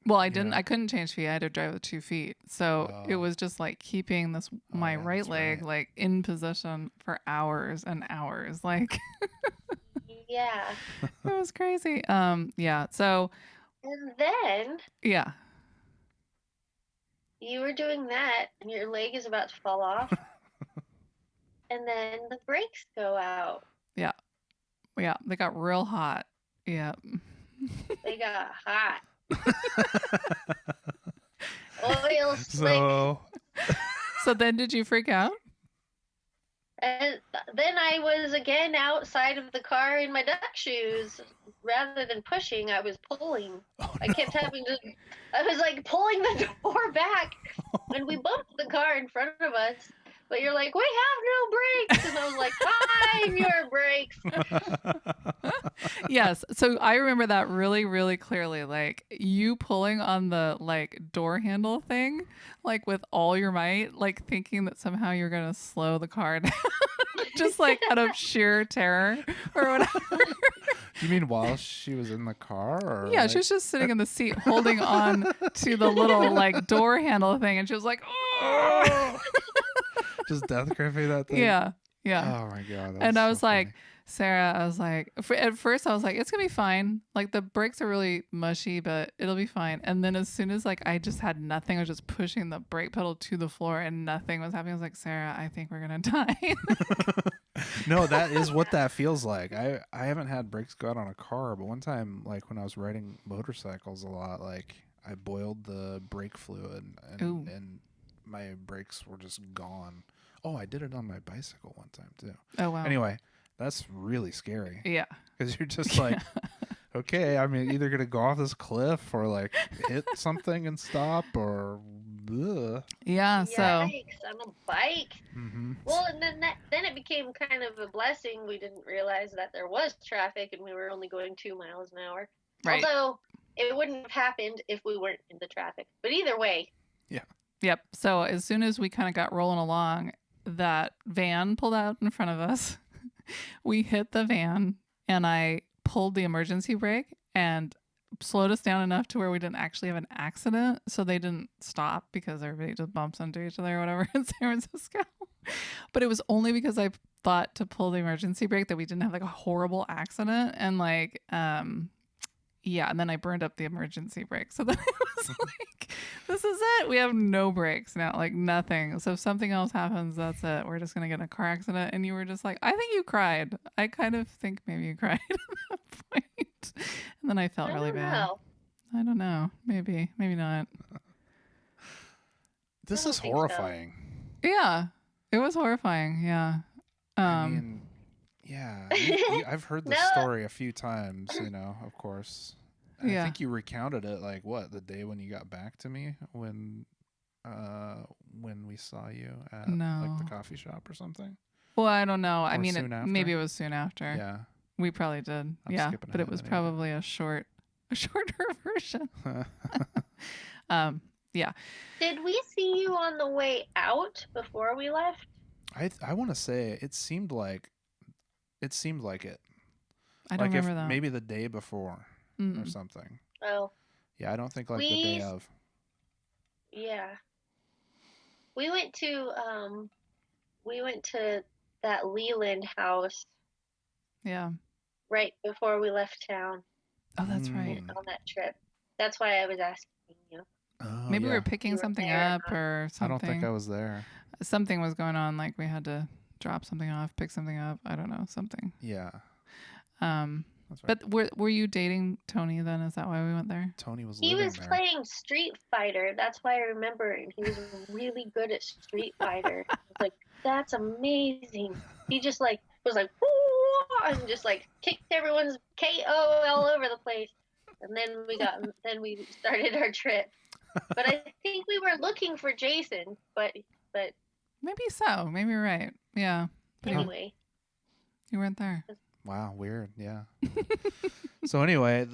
Well, I didn't. I couldn't change feet. I had to drive with 2 feet. So it was just like keeping my right leg like in position for hours and hours. Like Yeah. it was crazy. Yeah. So. And then. Yeah. You were doing that, and your leg is about to fall off, and then the brakes go out. Yeah. Yeah. They got real hot. Yeah. They got hot. Oil slick. So then did you freak out? And then I was again outside of the car in my duck shoes. Rather than pushing, I was pulling. Oh, I kept having to, I was like pulling the door back, and we bumped the car in front of us. But you're like, we have no brakes. And I was like, find your brakes. Yes. So I remember that really, really clearly. Like you pulling on the like door handle thing, like with all your might, like thinking that somehow you're going to slow the car down. Just like out of sheer terror or whatever. You mean while she was in the car? Or yeah, like... she was just sitting in the seat holding on to the little like door handle thing. And she was like, oh. Just death gripping that thing? Yeah. Yeah. Oh my God. And I was so like, funny. Sarah, I was like, at first I was like, it's going to be fine. Like the brakes are really mushy, but it'll be fine. And then as soon as like I just had nothing, I was just pushing the brake pedal to the floor and nothing was happening. I was like, Sarah, I think we're going to die. No, that is what that feels like. I haven't had brakes go out on a car, but one time, like when I was riding motorcycles a lot, like I boiled the brake fluid and my brakes were just gone. Oh, I did it on my bicycle one time too. Oh, wow. Anyway, that's really scary. Yeah. Because you're just like, okay, I'm either going to go off this cliff or like hit something and stop or... Ugh. Yeah, so... Yikes, on a bike. Mm-hmm. Well, and then it became kind of a blessing. We didn't realize that there was traffic and we were only going 2 miles an hour. Right. Although it wouldn't have happened if we weren't in the traffic. But either way. Yeah. Yep. So as soon as we kind of got rolling along, that van pulled out in front of us. We hit the van and I pulled the emergency brake and slowed us down enough to where we didn't actually have an accident. So they didn't stop because everybody just bumps into each other or whatever in San Francisco. But it was only because I thought to pull the emergency brake that we didn't have like a horrible accident. And like, yeah, and then I burned up the emergency brake. So then it was like, this is it. We have no brakes now, like nothing. So if something else happens, that's it. We're just going to get in a car accident. And you were just like, I think you cried. I kind of think maybe you cried at that point. And then I felt really bad. I don't know. Maybe not. This is horrifying. So. Yeah, it was horrifying. Yeah. I mean, yeah, I've heard this story a few times, you know, of course. And I think you recounted it like what, the day when you got back to me when we saw you at like the coffee shop or something. Well, I don't know. I mean, maybe it was soon after. Yeah. We probably did. But it was probably a shorter version. Yeah. Did we see you on the way out before we left? I want to say it seemed like it. I don't remember that. Maybe the day before or something. Oh. Yeah, I don't think like the day of. Yeah. We went to that Leland house. Yeah. Right before we left town. Oh, that's right. On that trip. That's why I was asking you. Oh, maybe we were picking something up or something. I don't think I was there. Something was going on, like we had to drop something off, pick something up. I don't know, something. Yeah. That's right. But were you dating Tony then? Is that why we went there? Tony was. He was playing Street Fighter. That's why I remember it. He was really good at Street Fighter. I was like, that's amazing. He just like was like, whoo, and just like kicked everyone's KO all over the place. And then we started our trip. But I think we were looking for Jason, but maybe so. Maybe you're right. Yeah. But anyway, you weren't there. Wow, weird. Yeah. So anyway,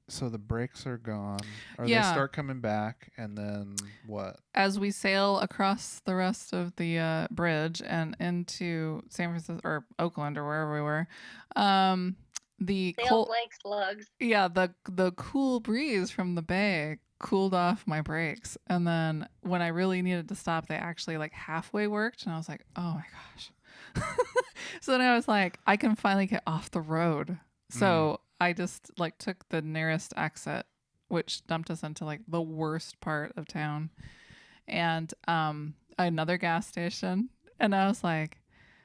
so the brakes are gone, or they start coming back, and then what? As we sail across the rest of the bridge and into San Francisco or Oakland or wherever we were, the Sailed like slugs. Yeah, the cool breeze from the bay cooled off my brakes, and then when I really needed to stop, they actually like halfway worked, and I was like, oh my gosh. So then I was like, I can finally get off the road. So I just like took the nearest exit, which dumped us into like the worst part of town, and another gas station, and I was like,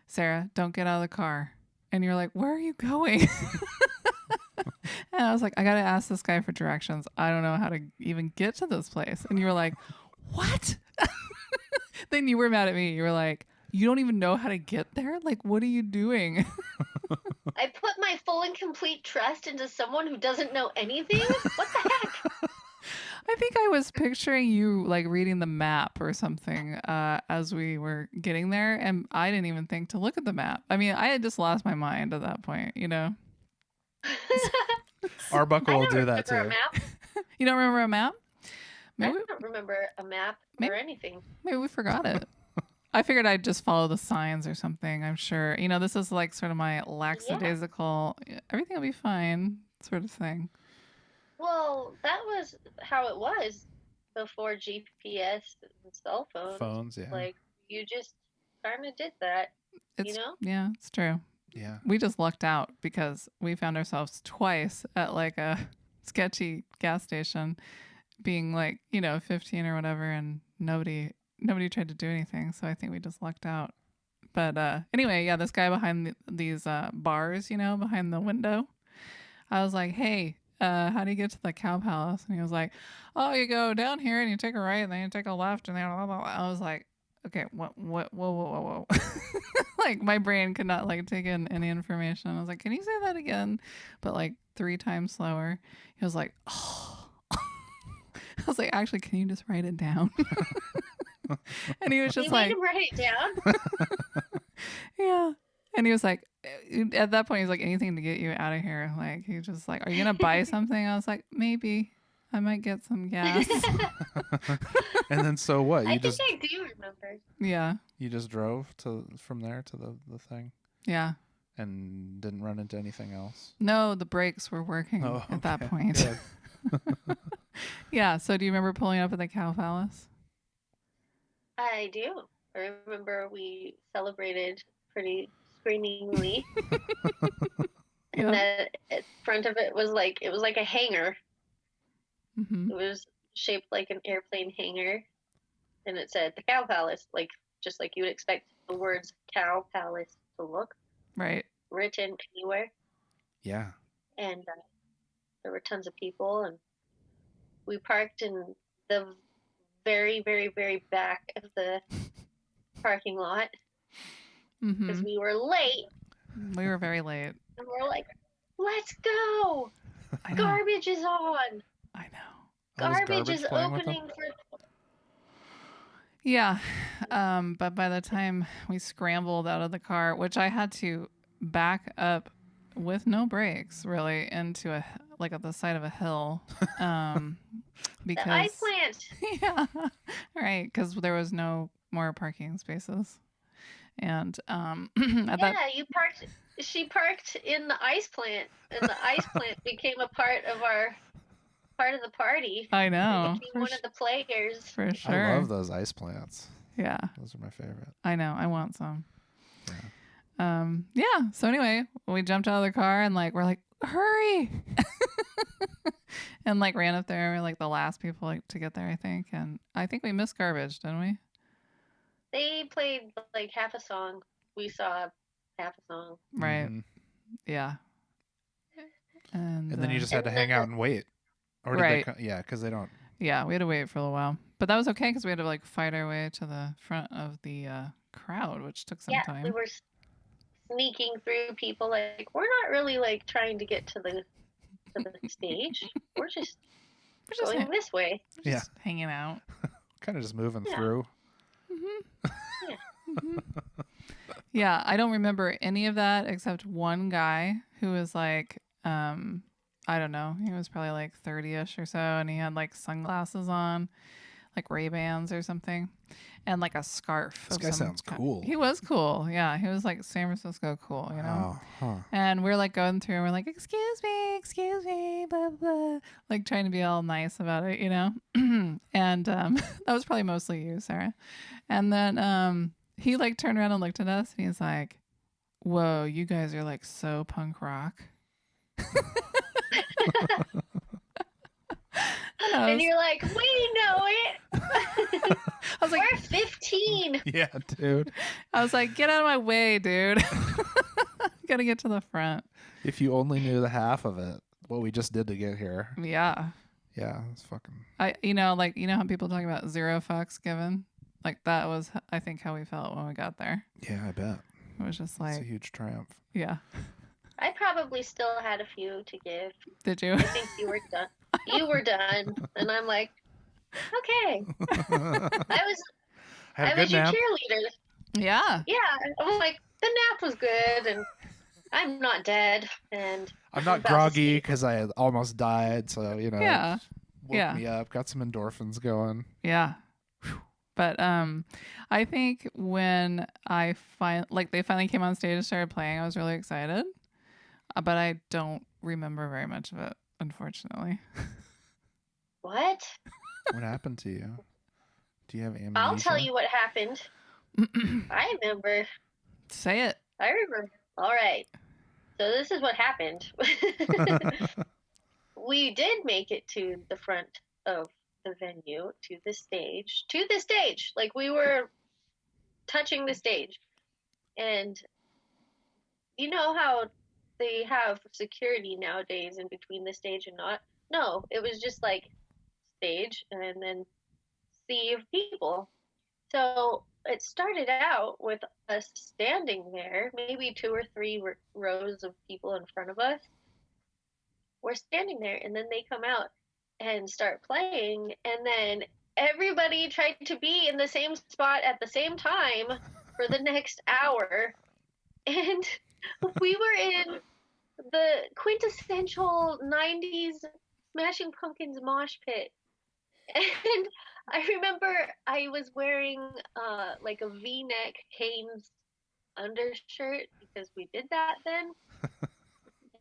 Sarah, don't get out of the car. And you're like, where are you going? And I was like, I got to ask this guy for directions. I don't know how to even get to this place. And you were like, what? Then you were mad at me. You were like, you don't even know how to get there? Like, what are you doing? I put my full and complete trust into someone who doesn't know anything? What the heck? I think I was picturing you like reading the map or something as we were getting there. And I didn't even think to look at the map. I mean, I had just lost my mind at that point, you know? Arbuckle will do that remember too. a map. You don't remember a map? I don't remember a map or anything. Maybe we forgot it. I figured I'd just follow the signs or something. I'm sure. You know, this is like sort of my lackadaisical, everything will be fine sort of thing. Well, that was how it was before GPS and cell phones. Yeah. Like, you just kind of did that, you know? Yeah, it's true. Yeah. We just lucked out because we found ourselves twice at like a sketchy gas station being like, 15 or whatever, and nobody tried to do anything. So I think we just lucked out. But anyway, yeah, this guy behind these bars, behind the window, I was like, hey, how do you get to the Cow Palace? And he was like, oh, you go down here and you take a right and then you take a left and then blah, blah, blah. I was like, okay, whoa. Like my brain could not like take in any information. I was like, can you say that again? But like 3 times slower. He was like, oh. I was like, actually, can you just write it down? And he was just like, you write it down? Yeah. And he was like, at that point, he's like, anything to get you out of here. Like, he just like, are you going to buy something? I was like, maybe. I might get some gas. And then so what? I think I do remember. Yeah. You just drove from there to the thing? Yeah. And didn't run into anything else? No, the brakes were working at that point. Yeah. So do you remember pulling up at the Cow Palace? I do. I remember we celebrated pretty screamingly. And that at front of it was like a hangar. Mm-hmm. It was shaped like an airplane hangar, and it said the Cow Palace, like just like you would expect the words Cow Palace to look. Right. Written anywhere. Yeah. And there were tons of people, and we parked in the very, very, very back of the parking lot because we were late. We were very late. And we're like, let's go. Garbage is on. I know. Garbage is opening for... Yeah. But by the time we scrambled out of the car, which I had to back up with no brakes really into at the side of a hill, because the ice plant. Yeah. Right. Because there was no more parking spaces. And she parked in the ice plant, and the ice plant became a part of the party. I know. It became one of the players. For sure. I love those ice plants. Yeah. Those are my favorite. I know. I want some. Yeah. Yeah. So anyway, we jumped out of the car and like we're like, hurry. And like ran up there. We're like the last people to get there, I think. And I think we missed garbage, didn't we? They played like half a song. We saw half a song. Right. Mm-hmm. Yeah. And then you just had to hang out and wait. Or did they because they don't. Yeah, we had to wait for a little while. But that was okay because we had to like fight our way to the front of the crowd, which took some time. We were sneaking through people. Like, we're not really like trying to get to the stage. We're just going this way. We're just hanging out. Kind of just moving through. Mm-hmm. Yeah. Mm-hmm. Yeah, I don't remember any of that except one guy who was like, I don't know, he was probably like 30-ish or so, and he had like sunglasses on, like Ray-Bans or something, and like a scarf. This guy sounds cool. He was cool. Yeah, he was like San Francisco cool, you know. And we're like going through, and we're like, excuse me, blah blah, like trying to be all nice about it, you know. And that was probably mostly you, Sarah. And then he like turned around and looked at us, and he's like, "Whoa, you guys are like so punk rock." And you're like, we know it. I was like, we're 15. Yeah, dude. I was like, get out of my way, dude. Gotta get to the front. If you only knew the half of it, what we just did to get here. Yeah. Yeah, it's fucking. You know how people talk about 0 fucks given? Like that was, I think, how we felt when we got there. Yeah, I bet. It was just like. It's a huge triumph. Yeah. I probably still had a few to give. Did you? I think you were done. You were done. And I'm like, okay. I was your cheerleader. Yeah. Yeah. I was like, the nap was good and I'm not dead. And I'm not groggy because I almost died. So, you know, yeah. woke me up, got some endorphins going. Yeah. But I think when they finally came on stage and started playing, I was really excited. But I don't remember very much of it, unfortunately. What? What happened to you? Do you have amnesia? I'll tell you what happened. I remember. Say it. I remember. All right. So this is what happened. We did make it to the front of the venue, to the stage. Like we were touching the stage. And you know how they have security nowadays in between the stage and not? No, it was just like stage and then sea of people. So it started out with us standing there, maybe 2 or 3 rows of people in front of us. We're standing there, and then they come out and start playing, and then everybody tried to be in the same spot at the same time for the next hour. And we were in the quintessential 90s Smashing Pumpkins mosh pit. And I remember I was wearing like a V-neck Hanes undershirt because we did that then.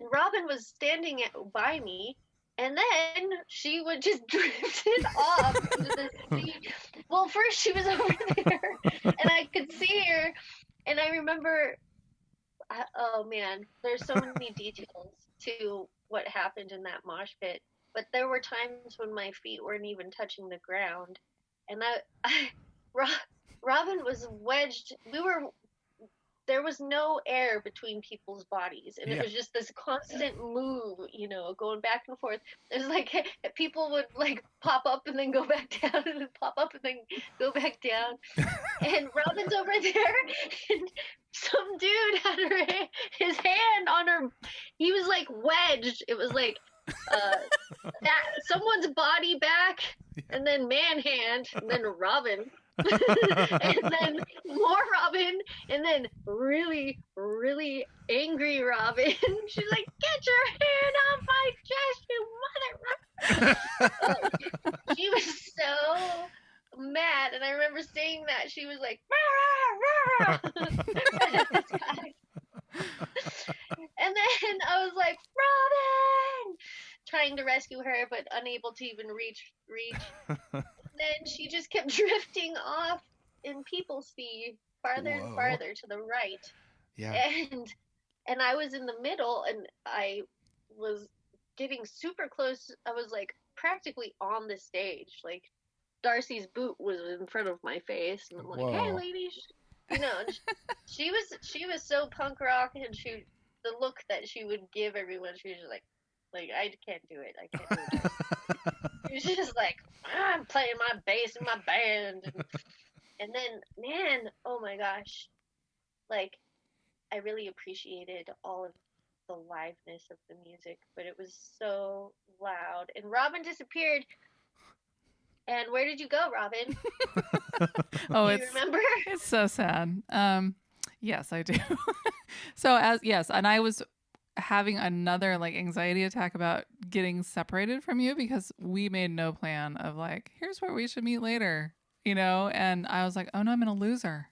And Robin was standing by me, and then she would just drifted off into the sea. Well, first she was over there, and I could see her, and I remember, oh man, there's so many details to what happened in that mosh pit. But there were times when my feet weren't even touching the ground, and Robin was wedged. There was no air between people's bodies, and it was just this constant move, you know, going back and forth. It was like people would like pop up and then go back down, and then pop up and then go back down. And Robin's over there, and some dude had his hand on her. He was like wedged. It was like that someone's body back, and then man hand, and then Robin. And then more Robin, and then really, really angry Robin. She's like, "Get your hand off my chest, you mother!" She was so mad, and I remember saying that. She was like, "Rah, rah, rah." And then I was like, "Robin!" trying to rescue her, but unable to even reach. Then she just kept drifting off in people see farther and farther to the right. Yeah. And I was in the middle, and I was getting super close. I was like practically on the stage. Like Darcy's boot was in front of my face, and I'm like, "Hey, ladies," you know. she was so punk rock, and the look that she would give everyone. She was just like I can't do it. I can't do it. She was just like, I'm playing my bass in my band. And then, man, oh my gosh. Like, I really appreciated all of the liveness of the music, but it was so loud. And Robin disappeared. And where did you go, Robin? Oh, do you remember? It's so sad. Yes, I do. And I was having another like anxiety attack about getting separated from you because we made no plan of like, here's where we should meet later, you know? And I was like, oh no, I'm going to lose her.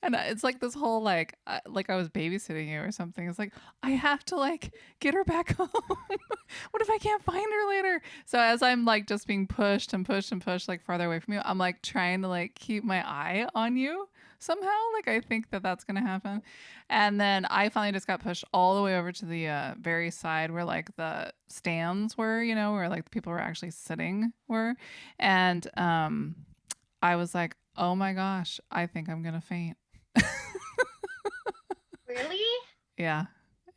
And it's like this whole like I was babysitting you or something. It's like, I have to like get her back home. What if I can't find her later? So as I'm like just being pushed and pushed and pushed like farther away from you, I'm like trying to like keep my eye on you somehow. Like I think that that's going to happen. And then I finally just got pushed all the way over to the very side where like the stands were, you know, where like the people were actually sitting were. And I was like, oh my gosh, I think I'm going to faint. Really? Yeah.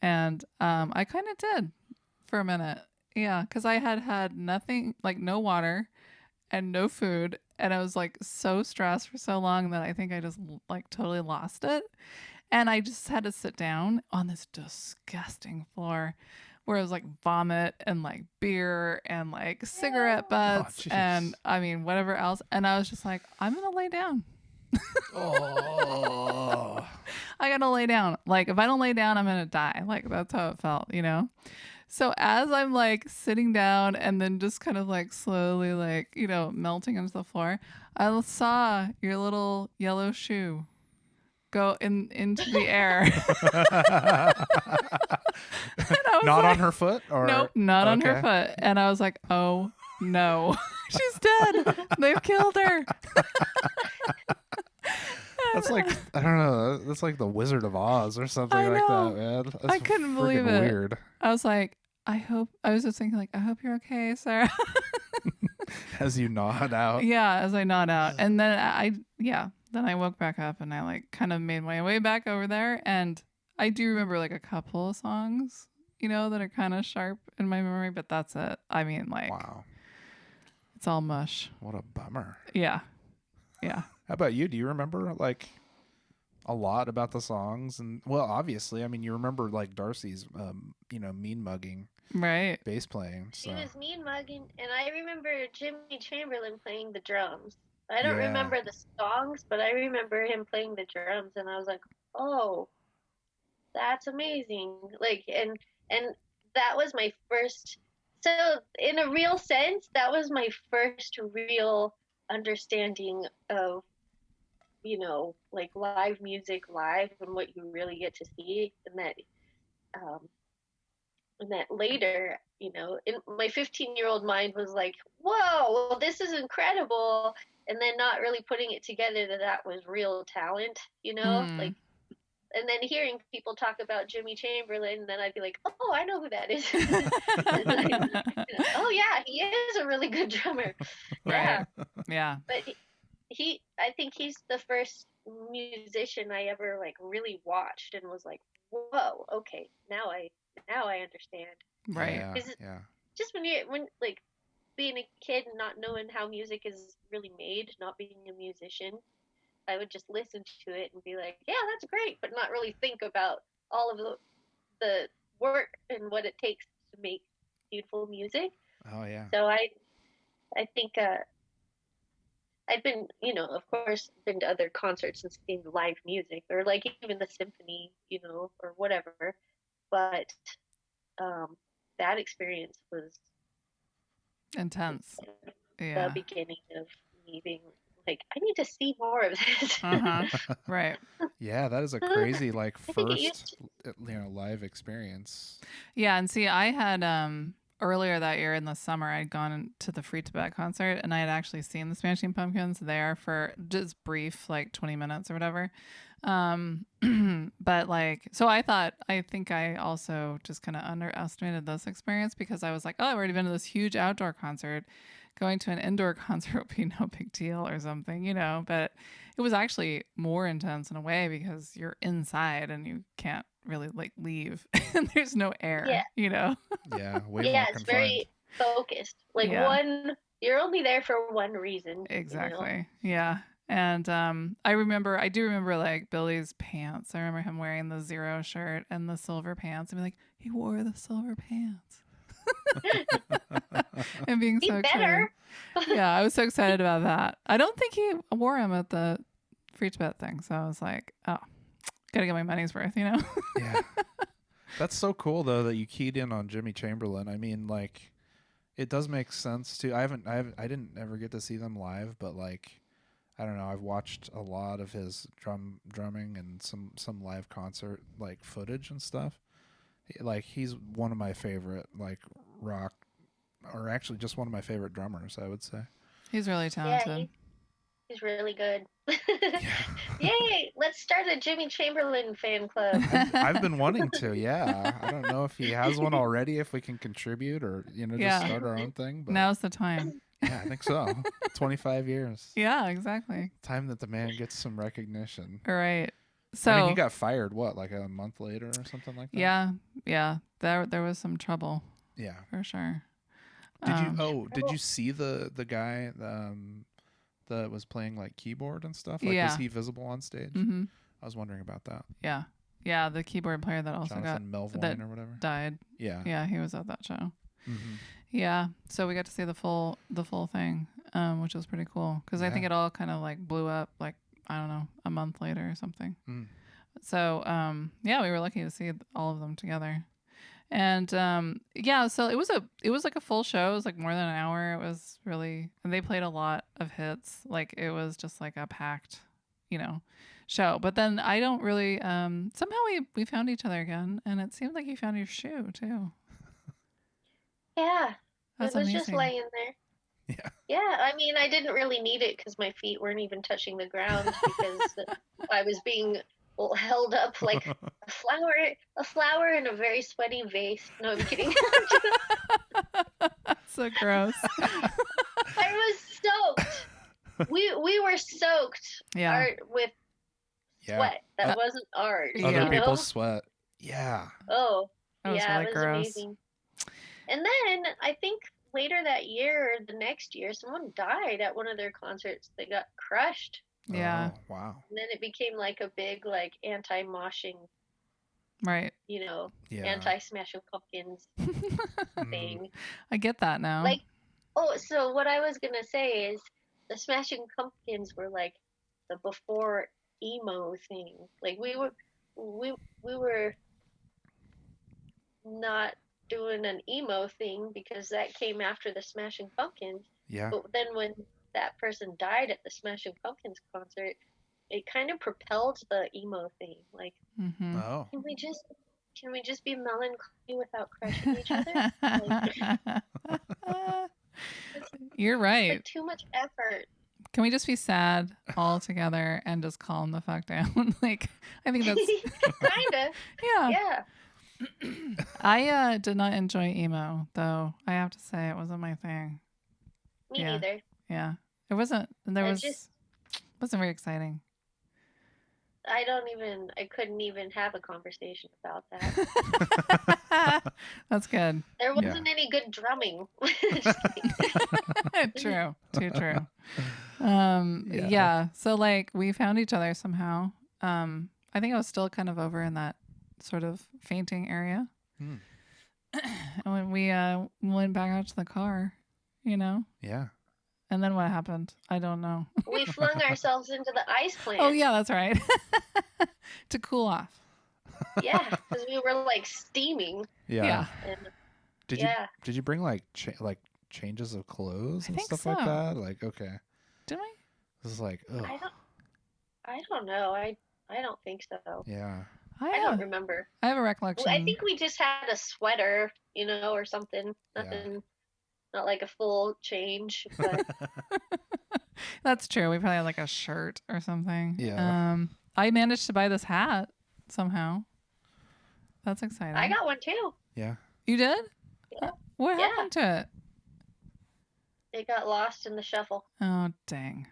And I kind of did for a minute. Yeah, because I had nothing, like no water and no food. And I was like so stressed for so long that I think I just like totally lost it. And I just had to sit down on this disgusting floor where it was like vomit and like beer and like cigarette butts and I mean, whatever else. And I was just like, I'm going to lay down. Oh, I gotta lay down. Like if I don't lay down, I'm gonna die. Like that's how it felt, you know? So as I'm like sitting down and then just kind of like slowly like, you know, melting into the floor, I saw your little yellow shoe go into the air. Not like, on her foot? Or nope, not on her foot. And I was like, oh no. She's dead. They've killed her. That's like, I don't know. That's like the Wizard of Oz or something like that, man. That's I couldn't believe it. Weird. I was like, I was just thinking like, I hope you're okay, Sarah. As you nod out. Yeah, as I nod out. And then then I woke back up and I like kind of made my way back over there. And I do remember like a couple of songs, you know, that are kind of sharp in my memory, but that's it. I mean, like, wow. It's all mush. What a bummer. Yeah. Yeah. How about you? Do you remember like a lot about the songs? And well, obviously, I mean, you remember like Darcy's, you know, mean mugging, right? Bass playing. So. She was mean mugging, and I remember Jimmy Chamberlain playing the drums. I don't remember the songs, but I remember him playing the drums, and I was like, oh, that's amazing. Like, and that was my first. So in a real sense, that was my first real understanding of, you know, like live music live and what you really get to see. And that later, you know, in my 15-year-old mind was like, whoa, well, this is incredible. And then not really putting it together that was real talent, you know, like, and then hearing people talk about Jimmy Chamberlain, then I'd be like, oh, I know who that is. Oh yeah, he is a really good drummer. Yeah. Yeah. But I think he's the first musician I ever like really watched and was like, whoa, okay, now I understand. Right. Yeah. Just when like being a kid and not knowing how music is really made, not being a musician, I would just listen to it and be like, yeah, that's great, but not really think about all of the work and what it takes to make beautiful music. Oh yeah. So I think I've been, you know, of course, been to other concerts and seen live music or like even the symphony, you know, or whatever. But that experience was intense. The beginning of me being like, I need to see more of this. Right. Yeah, that is a crazy like first live experience. Yeah, and see, I had earlier that year in the summer, I'd gone to the Free Tibet concert and I had actually seen the Smashing Pumpkins there for just brief, like 20 minutes or whatever. But like, so I think I also just kind of underestimated this experience because I was like, oh, I've already been to this huge outdoor concert. Going to an indoor concert would be no big deal or something, you know, but it was actually more intense in a way because you're inside and you can't really like leave and there's no air, you know? Yeah. It's very focused. Like you're only there for one reason. Exactly. You know? Yeah. And I do remember like Billy's pants. I remember him wearing the Zero shirt and the silver pants. I'd be like, he wore the silver pants. And being so excited. Yeah, I was so excited about that. I don't think he wore him at the Free Tibet thing. So I was like, oh, gotta get my money's worth, you know? Yeah. That's so cool though that you keyed in on Jimmy Chamberlain. I mean, like, it does make sense too. I didn't ever get to see them live, but like, I don't know. I've watched a lot of his drumming and some live concert like footage and stuff. Like, he's one of my favorite like rock, or actually just one of my favorite drummers, I would say. He's really talented. He's really good. Yeah. Yay! Let's start a Jimmy Chamberlain fan club. I've been wanting to, yeah. I don't know if he has one already, if we can contribute or, just start our own thing. But now's the time. yeah, I think so. 25 years. Yeah, exactly. Time that the man gets some recognition. All right. So I mean, he got fired, like a month later or something like that? Yeah. There was some trouble. Yeah. For sure. Did you see the guy that was playing like keyboard and stuff? Like, was he visible on stage? Mm-hmm. I was wondering about that. Yeah. Yeah, the keyboard player that also Jonathan Melvoin or whatever died. Yeah. Yeah, he was at that show. Mm-hmm. Yeah, so we got to see the full thing, which was pretty cool because I think it all kind of like blew up like, I don't know, a month later or something. Mm. So we were lucky to see all of them together. And so it was like a full show. It was like more than an hour. It was really, and they played a lot of hits. Like, it was just like a packed, show. But then I don't really somehow we found each other again, and it seemed like you found your shoe too. Yeah. That's it was amazing. just laying there. Yeah. Yeah, I mean, I didn't really need it because my feet weren't even touching the ground because I was being held up like a flower in a very sweaty vase. No, I'm kidding. So gross. I was soaked. We were soaked. Yeah. With sweat. That wasn't ours. Other people's sweat. Yeah. Oh, really it was gross. amazing. And then I think later that year or the next year, someone died at one of their concerts. They got crushed. Yeah. Oh, wow. And then it became like a big like anti-moshing, right. Anti-Smashing Pumpkins thing. I get that now. Like, so what I was gonna say is the Smashing Pumpkins were like the before emo thing. Like, we were not doing an emo thing because that came after the Smashing Pumpkins. Yeah. But then when that person died at the Smashing Pumpkins concert, it kind of propelled the emo thing. Like, oh, can we just be Mellon Collie without crushing each other? Like, you're right. like too much effort. Can we just be sad all together and just calm the fuck down? Like, I think that's kind of. Yeah. I did not enjoy emo, though. I have to say, it wasn't my thing. Me neither. Yeah, it wasn't. Wasn't very exciting. I couldn't even have a conversation about that. That's good. There wasn't any good drumming. True. Too true. So like, we found each other somehow. I think I was still kind of over in that sort of fainting area. And when we went back out to the car, Yeah. And then what happened? I don't know. We flung ourselves into the ice plant. Oh yeah, that's right. To cool off. Yeah, because we were like steaming. Yeah. And, did you bring like changes of clothes and stuff like that? Like, okay. Did we? This is like, ugh. I don't know. I don't think so. Yeah. I don't remember. I have a recollection. Well, I think we just had a sweater, or something. Nothing, not like a full change. But that's true. We probably had like a shirt or something. Yeah. I managed to buy this hat somehow. That's exciting. I got one too. Yeah. You did? Yeah. What happened to it? It got lost in the shuffle. Oh, dang.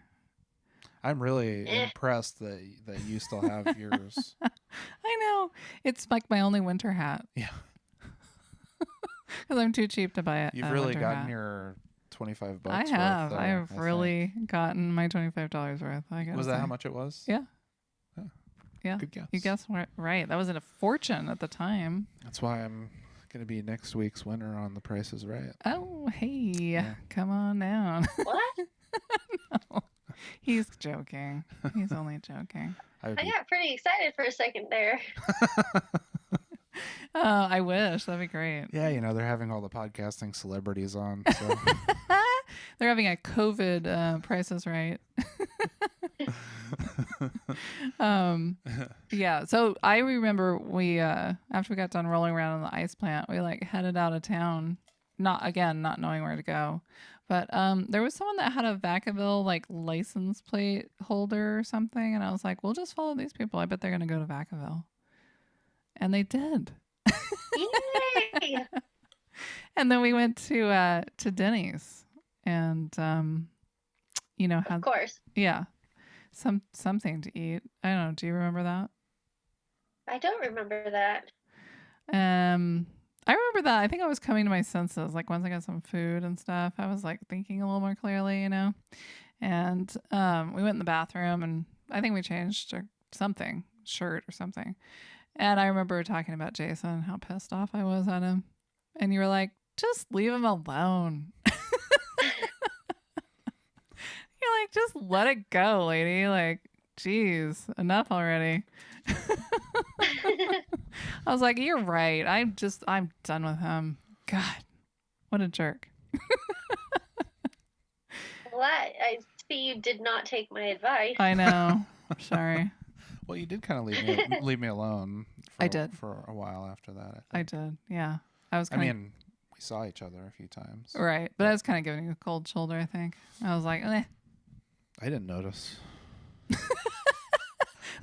I'm really impressed that you still have yours. I know. It's like my only winter hat. Yeah. Because I'm too cheap to buy it. You've really gotten your $25 I have. worth, I have really gotten my $25 worth. Was that how much it was? Yeah. Oh. Yeah. Good guess. You guessed right. That was a fortune at the time. That's why I'm going to be next week's winner on The Price is Right. Oh, hey. Come on down. What? No. He's joking. He's only joking. I got pretty excited for a second there. I wish. That'd be great. Yeah, they're having all the podcasting celebrities on. So. They're having a COVID Price is Right. Yeah. So I remember we after we got done rolling around in the ice plant, we like headed out of town. Not knowing where to go. But there was someone that had a Vacaville like license plate holder or something, and I was like, we'll just follow these people. I bet they're gonna go to Vacaville. And they did. Yay! And then we went to Denny's and Of course. yeah, something to eat. I don't know. Do you remember that? I don't remember that. I remember that. I think I was coming to my senses. Like once I got some food and stuff, I was like thinking a little more clearly, And we went in the bathroom and I think we changed or something, shirt or something. And I remember talking about Jason, how pissed off I was at him. And you were like, just leave him alone. You're like, just let it go, lady. Like, geez, enough already. I was like, you're right. I'm done with him. God, what a jerk. Well, I see you did not take my advice. I know. Sorry. Well, you did kind of leave me alone. I did for a while after that. I did. Yeah. I mean, we saw each other a few times. Right, but I was kind of giving you a cold shoulder. I think I was like, eh. I didn't notice.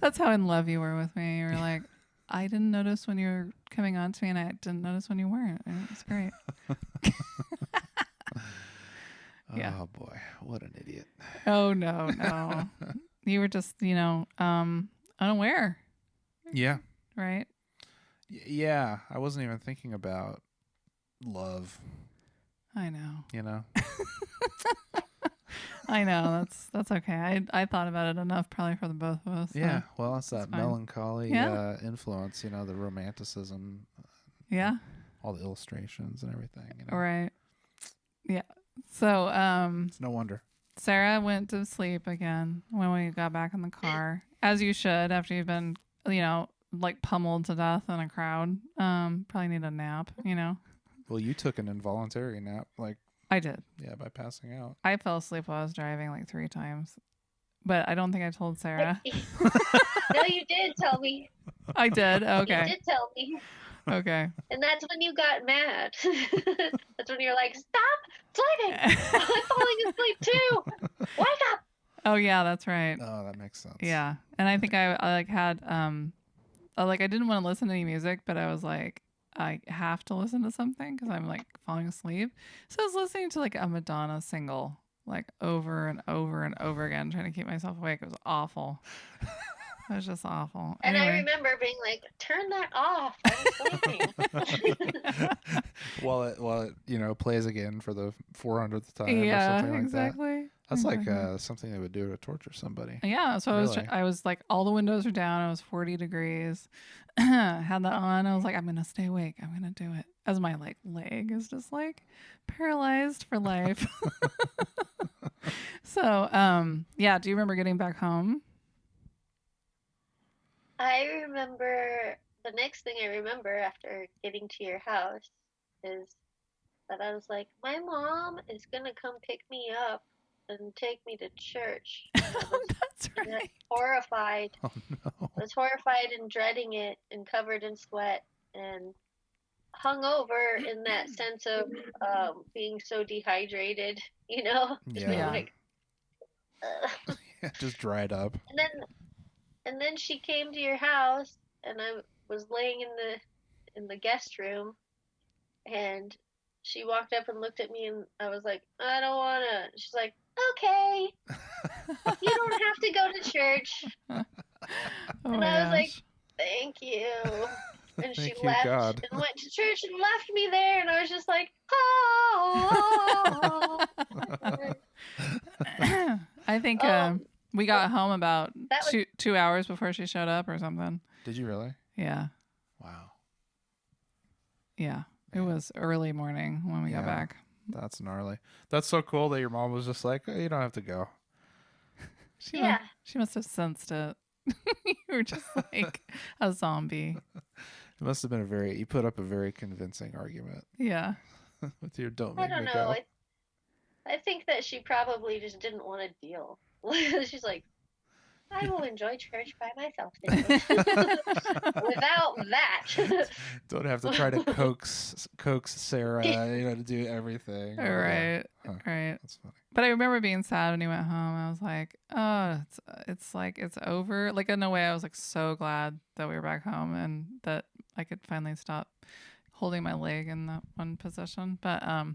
That's how in love you were with me. You were like, I didn't notice when you were coming on to me, and I didn't notice when you weren't. And it was great. Yeah. Oh boy, what an idiot. Oh no. You were just, unaware. Yeah. Right? Yeah, I wasn't even thinking about love. I know. I know. That's okay. I thought about it enough probably for the both of us. So Yeah, well, it's that fine. Mellon Collie influence, the romanticism. Yeah. All the illustrations and everything. Right. Yeah. So, it's no wonder. Sarah went to sleep again when we got back in the car, as you should after you've been, like pummeled to death in a crowd. Probably need a nap, Well, you took an involuntary nap, like. I did. Yeah, by passing out. I fell asleep while I was driving like 3 times, but I don't think I told Sarah. No, you did tell me. I did. Okay. You did tell me. Okay. And that's when you got mad. That's when you're like, stop sleeping. I'm falling asleep too. Wake up. Oh yeah, that's right. Oh, that makes sense. Yeah, and I think I like had I didn't want to listen to any music, but I was like, I have to listen to something because I'm like falling asleep. So I was listening to like a Madonna single like over and over and over again, trying to keep myself awake. It was awful. It was just awful. And anyway. I remember being like, turn that off. I'm sleeping. While it plays again for the 400th time or something like exactly. that. That's exactly. like something they would do to torture somebody. Yeah, so really? I was like, all the windows were down. It was 40 degrees. Had that on. I was like, I'm gonna stay awake. I'm gonna do it. As my like leg is just like paralyzed for life. So, yeah. Do you remember getting back home? I remember the next thing I remember after getting to your house is that I was like, my mom is gonna come pick me up and take me to church. That's right. Horrified. Oh no. I was horrified and dreading it and covered in sweat and hungover in that sense of being so dehydrated, Yeah. Like, Yeah, just dried up. and then she came to your house and I was laying in the guest room and she walked up and looked at me and I was like, I don't wanna. She's like, okay, you don't have to go to church. And I was like, thank you. And she left and went to church and left me there. And I was just like, oh. I think we got home about 2 hours before she showed up or something. Did you really? Yeah. Wow. Yeah. It was early morning when we got back. That's gnarly. That's so cool that your mom was just like, oh, you don't have to go. She must have sensed it. You were just like a zombie. must have been you put up a very convincing argument. Yeah. With your don't I make don't me know. go. I think that she probably just didn't want to deal. She's like, I will enjoy church by myself today. Without that. Don't have to try to coax Sarah, to do everything. Right. Yeah. Huh. Right. That's funny. But I remember being sad when he went home. I was like, oh, it's like it's over. Like in a way, I was like so glad that we were back home and that I could finally stop holding my leg in that one position. But I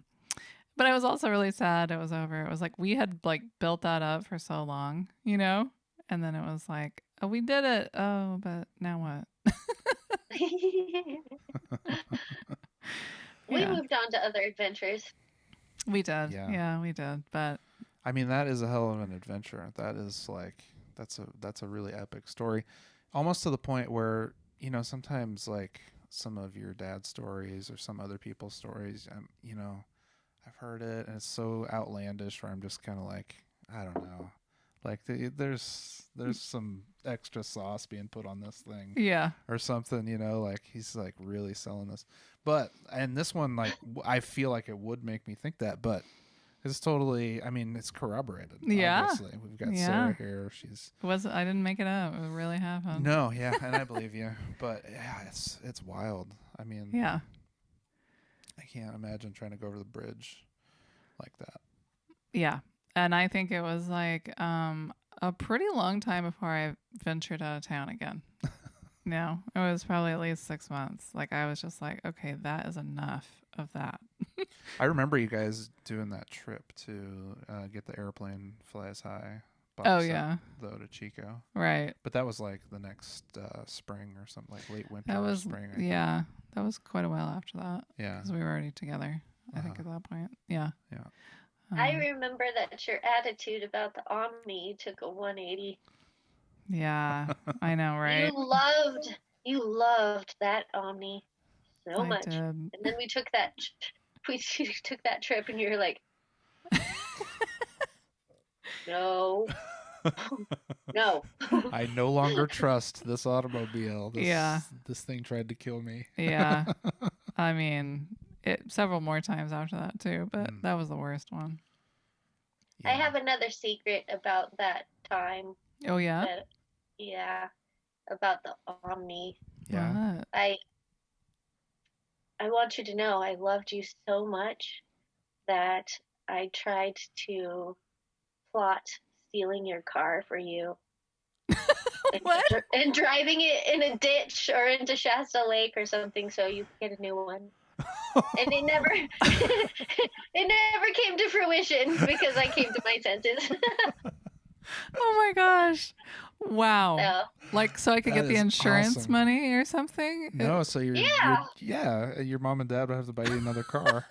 was also really sad it was over. It was like we had like built that up for so long, and then it was like, oh, we did it. Oh, but now what? We moved on to other adventures. We did. Yeah, we did. But I mean, that is a hell of an adventure. That is like that's a really epic story. Almost to the point where, sometimes like some of your dad's stories or some other people's stories, I've heard it and it's so outlandish where I'm just kind of like, I don't know. Like there's some extra sauce being put on this thing. Yeah. Or something, like he's like really selling this. But and this one, like I feel like it would make me think that, but it's totally, I mean, it's corroborated. Yeah. Obviously. We've got Sarah here. I didn't make it up. It really happened. No, yeah, and I believe you. But yeah, it's wild. I mean, yeah. I can't imagine trying to go over the bridge like that. Yeah. And I think it was like a pretty long time before I ventured out of town again. No, it was probably at least 6 months. Like I was just like, okay, that is enough of that. I remember you guys doing that trip to get the airplane fly as high. Oh, yeah. Though to Chico. Right. But that was like the next spring or something, like late winter that was, or spring. Yeah. That was quite a while after that. Yeah. Because we were already together, I think, at that point. Yeah. Yeah. I remember that your attitude about the Omni took a 180. Yeah, I know, right? You loved that Omni so much. Did. And then we took that trip and you were like, no. No. I no longer trust this automobile. This thing tried to kill me. Yeah. I mean, several more times after that too, but that was the worst one. Yeah. I have another secret about that time. Oh yeah? About the Omni. Yeah. What? I want you to know I loved you so much that I tried to plot stealing your car for you. What? And driving it in a ditch or into Shasta Lake or something so you could get a new one. And it never came to fruition because I came to my senses. Oh my gosh. Wow. So, so I could get the insurance money or something? No, so your mom and dad would have to buy you another car.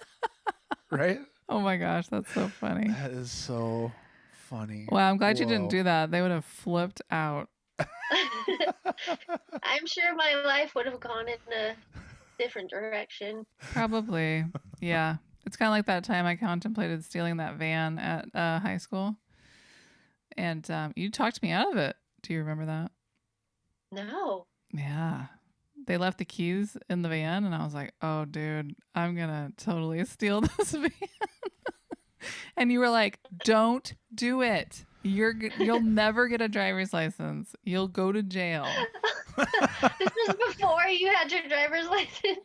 Right? Oh my gosh, that's so funny. That is so funny. Wow, I'm glad you didn't do that. They would have flipped out. I'm sure my life would have gone in a different direction. Probably. Yeah. It's kind of like that time I contemplated stealing that van at high school. And you talked me out of it. Do you remember that? No. Yeah. They left the keys in the van and I was like, oh, dude, I'm going to totally steal this van. And you were like, don't do it. You'll never get a driver's license. You'll go to jail. This was before you had your driver's license.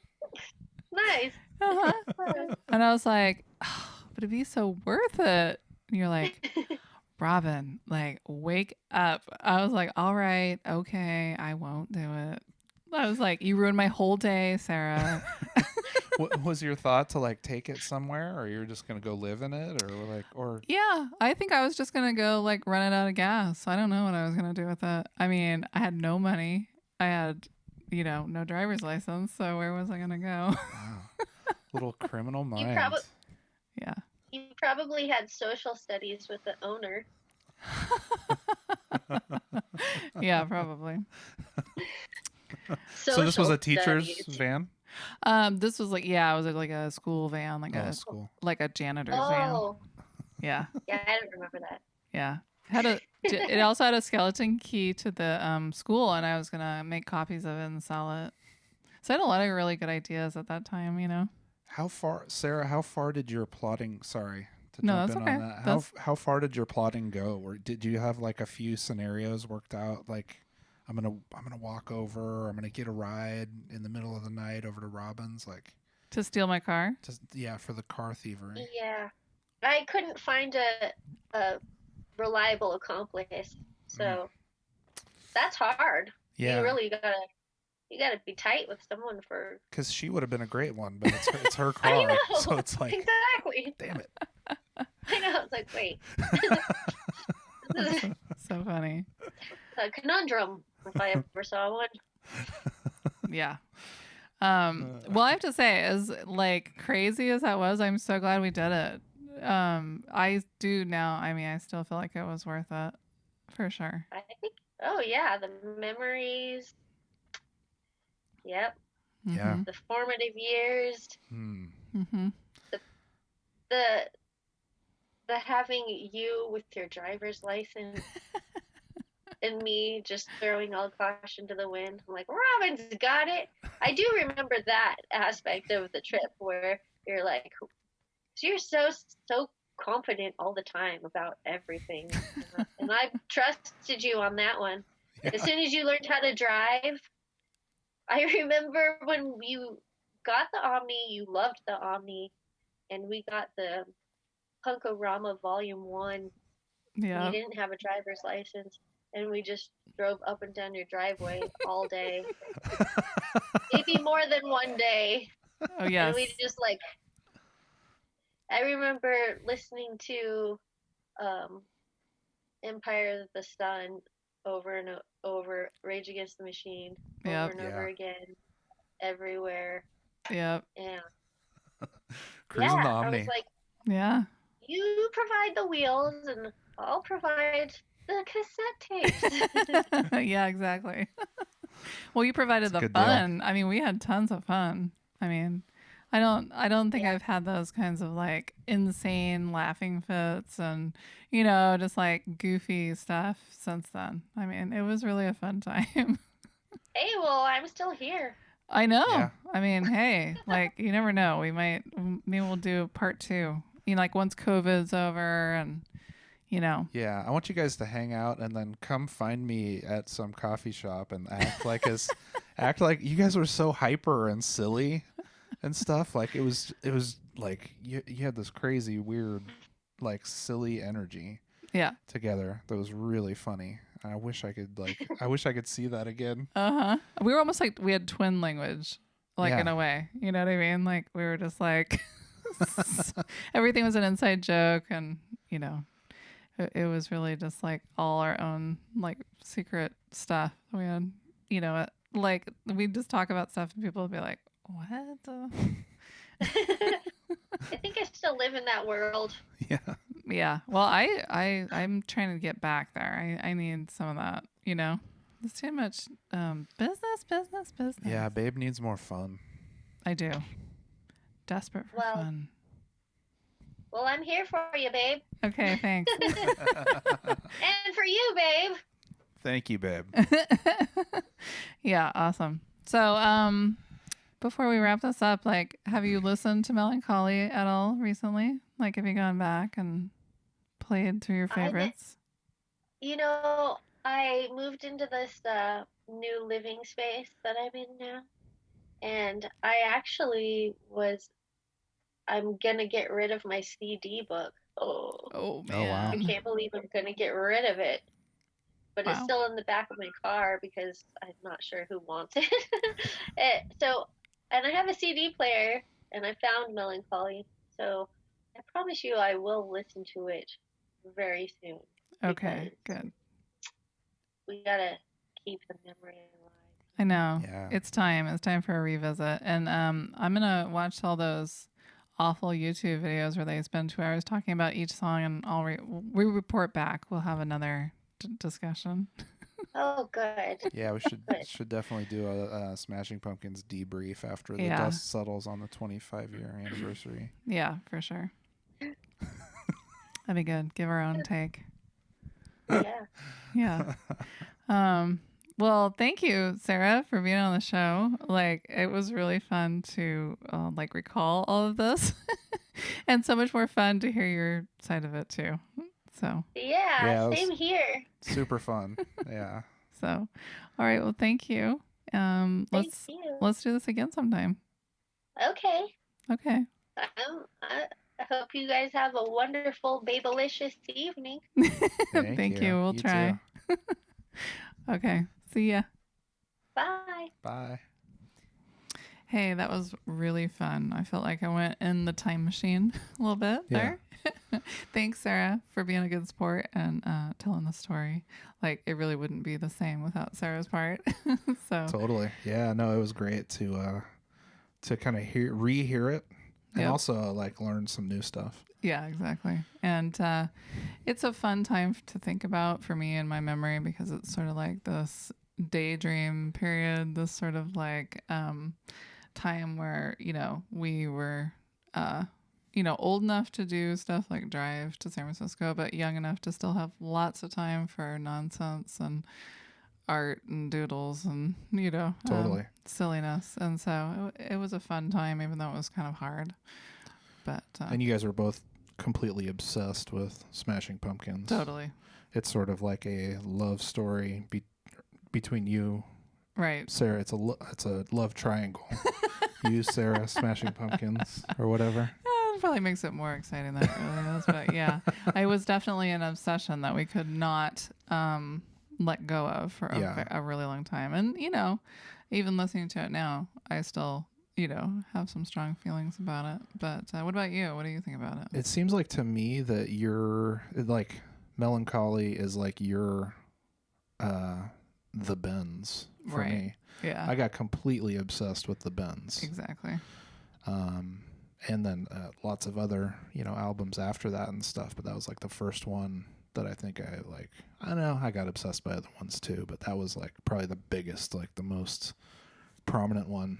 Nice. Uh-huh. And I was like, oh, but it'd be so worth it. And you're like, Robin, like, wake up. I was like, all right, okay, I won't do it. I was like, you ruined my whole day, Sarah. What was your thought to like take it somewhere, or you're just gonna go live in it, or Yeah, I think I was just gonna go like run it out of gas. I don't know what I was gonna do with it. I mean, I had no money. I had, no driver's license. So where was I gonna go? Wow. Little criminal mind. Yeah. You probably had social studies with the owner. Yeah, probably. So this was a teacher's van? This was like, it was like a school van, like a janitor's van. Yeah. Yeah, I don't remember that. Yeah. It also had a skeleton key to the school, and I was gonna make copies of it and sell it. So I had a lot of really good ideas at that time, you know. How far, Sarah? How far did your plotting? Sorry to No, jump that's in okay. on that. How far did your plotting go? Or did you have like a few scenarios worked out? Like, I'm gonna walk over. Or I'm gonna get a ride in the middle of the night over to Robin's. Like, To steal my car? just yeah, for the car thievery. Yeah. I couldn't find a reliable accomplice. Mm. So that's hard. Yeah, You gotta be tight with someone for. because she would have been a great one, but it's her I car, so know it's like, exactly. damn it. I know. It's like, wait, this is So funny. a conundrum if I ever saw one. Yeah. Well, I have to say, as like crazy as that was, I'm so glad we did it. I do now. I mean, I still feel like it was worth it for sure. I think. Oh yeah, the memories. Yep, Yeah. Mhm. the formative years. Hmm. Mhm. The the having you with your driver's license and me just throwing all caution to the wind. I'm like, Robin's got it. I do remember that aspect of the trip where you're like, so you're so confident all the time about everything, and I trusted you on that one. Yeah. As soon as you learned how to drive, I remember when you got the Omni, you loved the Omni, and we got the Punkorama Volume 1. Yeah. You didn't have a driver's license, and we just drove up and down your driveway all day. Maybe more than one day. Oh yes. And we just like, I remember listening to Empire of the Sun over and over, Rage Against the Machine, Yep. over and over again, everywhere. Yep. And Cruising the I was Omni. like, Yeah. you provide the wheels, and I'll provide the cassette tapes. Yeah, exactly. Well, you provided It's a the good deal. fun. I mean, we had tons of fun. I mean, I don't think Yeah. I've had those kinds of like insane laughing fits and, you know, just like goofy stuff since then. I mean, it was really a fun time. Hey, well, I'm still here. I know. Yeah. I mean, hey, like you never know. Maybe we'll do part 2. You know, like once COVID's over and, you know. Yeah, I want you guys to hang out and then come find me at some coffee shop and act like you guys were so hyper and silly and stuff. Like it was like you had this crazy weird like silly energy Yeah. together that was really funny. I wish I could see that again. Uh-huh. We were almost like we had twin language, like Yeah. in a way. You know what I mean? Like we were just like everything was an inside joke and, you know, it was really just like all our own like secret stuff. We had, you know, like we just talk about stuff and people would be like, "What?" I think I still live in that world. Yeah. Yeah. Well, I'm trying to get back there. I need some of that, you know. There's too much business. Yeah, babe needs more fun. I do. Desperate for Well- fun. Well, I'm here for you, babe. Okay, thanks. And for you, babe. Thank you, babe. Yeah, awesome. So, before we wrap this up, like, have you listened to Mellon Collie at all recently? Like, have you gone back and played through your favorites? You know, I moved into this new living space that I'm in now, and I'm gonna get rid of my CD book. Oh, Oh Oh, wow. I man. can't believe I'm gonna get rid of it. But it's Wow. still in the back of my car because I'm not sure who wants it. And I have a CD player, and I found Mellon Collie, so I promise you I will listen to it very soon. Okay, because good. We gotta keep the memory alive. I know. Yeah. It's time. It's time for a revisit. And I'm gonna watch all those awful YouTube videos where they spend 2 hours talking about each song, and we report back. We'll have another discussion. Oh, good. Yeah, we Good. should definitely do a Smashing Pumpkins debrief after the Yeah. dust settles on the 25-year anniversary. Yeah, for sure. That'd be good. Give our own take. Yeah. Yeah. Well, thank you, Sarah, for being on the show. Like, it was really fun to like recall all of this, and so much more fun to hear your side of it too. So Yeah, Yeah, it same was here. super fun. Yeah. so, all right. Well, thank you. Thank you. Let's do this again sometime. Okay. Okay. I hope you guys have a wonderful, babylicious evening. Thank Thank you. you. We'll You try. too. Okay. See ya. Bye. Bye. Hey, that was really fun. I felt like I went in the time machine a little bit Yeah. there. Thanks, Sarah, for being a good sport and telling the story. Like, it really wouldn't be the same without Sarah's part. So, Totally. Yeah, no, it was great to kind of rehear it and yep. also like learn some new stuff. Yeah, exactly. And it's a fun time to think about for me in my memory because it's sort of like this daydream period, this sort of like time where, we were, old enough to do stuff like drive to San Francisco, but young enough to still have lots of time for nonsense and art and doodles and, Totally. silliness. And so it was a fun time, even though it was kind of hard. But And you guys were both completely obsessed with Smashing Pumpkins. totally. It's sort of like a love story between you, Right. Sarah. It's a love triangle. You, Sarah, Smashing Pumpkins, or whatever. It probably makes it more exciting than it really is. But yeah, I was definitely an obsession that we could not let go of for a really long time. And, even listening to it now, I still, have some strong feelings about it. But what about you? What do you think about it? It seems like to me that you're like Mellon Collie is like your the Bends for Right. me. Yeah. I got completely obsessed with the Bends. Exactly. And then lots of other, albums after that and stuff. But that was like the first one that I think I don't know, I got obsessed by other ones too. But that was like probably the biggest, like the most prominent one.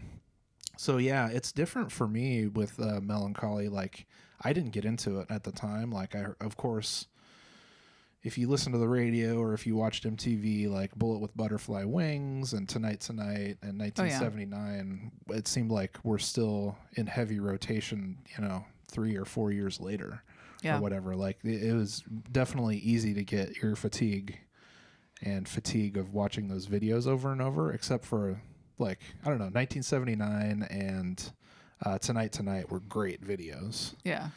So yeah, it's different for me with Mellon Collie. Like I didn't get into it at the time. Like of course, if you listen to the radio or if you watched MTV, like Bullet with Butterfly Wings and Tonight Tonight and 1979, it seemed like we're still in heavy rotation, 3 or 4 years later or whatever. Like it was definitely easy to get ear fatigue and fatigue of watching those videos over and over, except for like, I don't know, 1979 and Tonight Tonight were great videos. Yeah.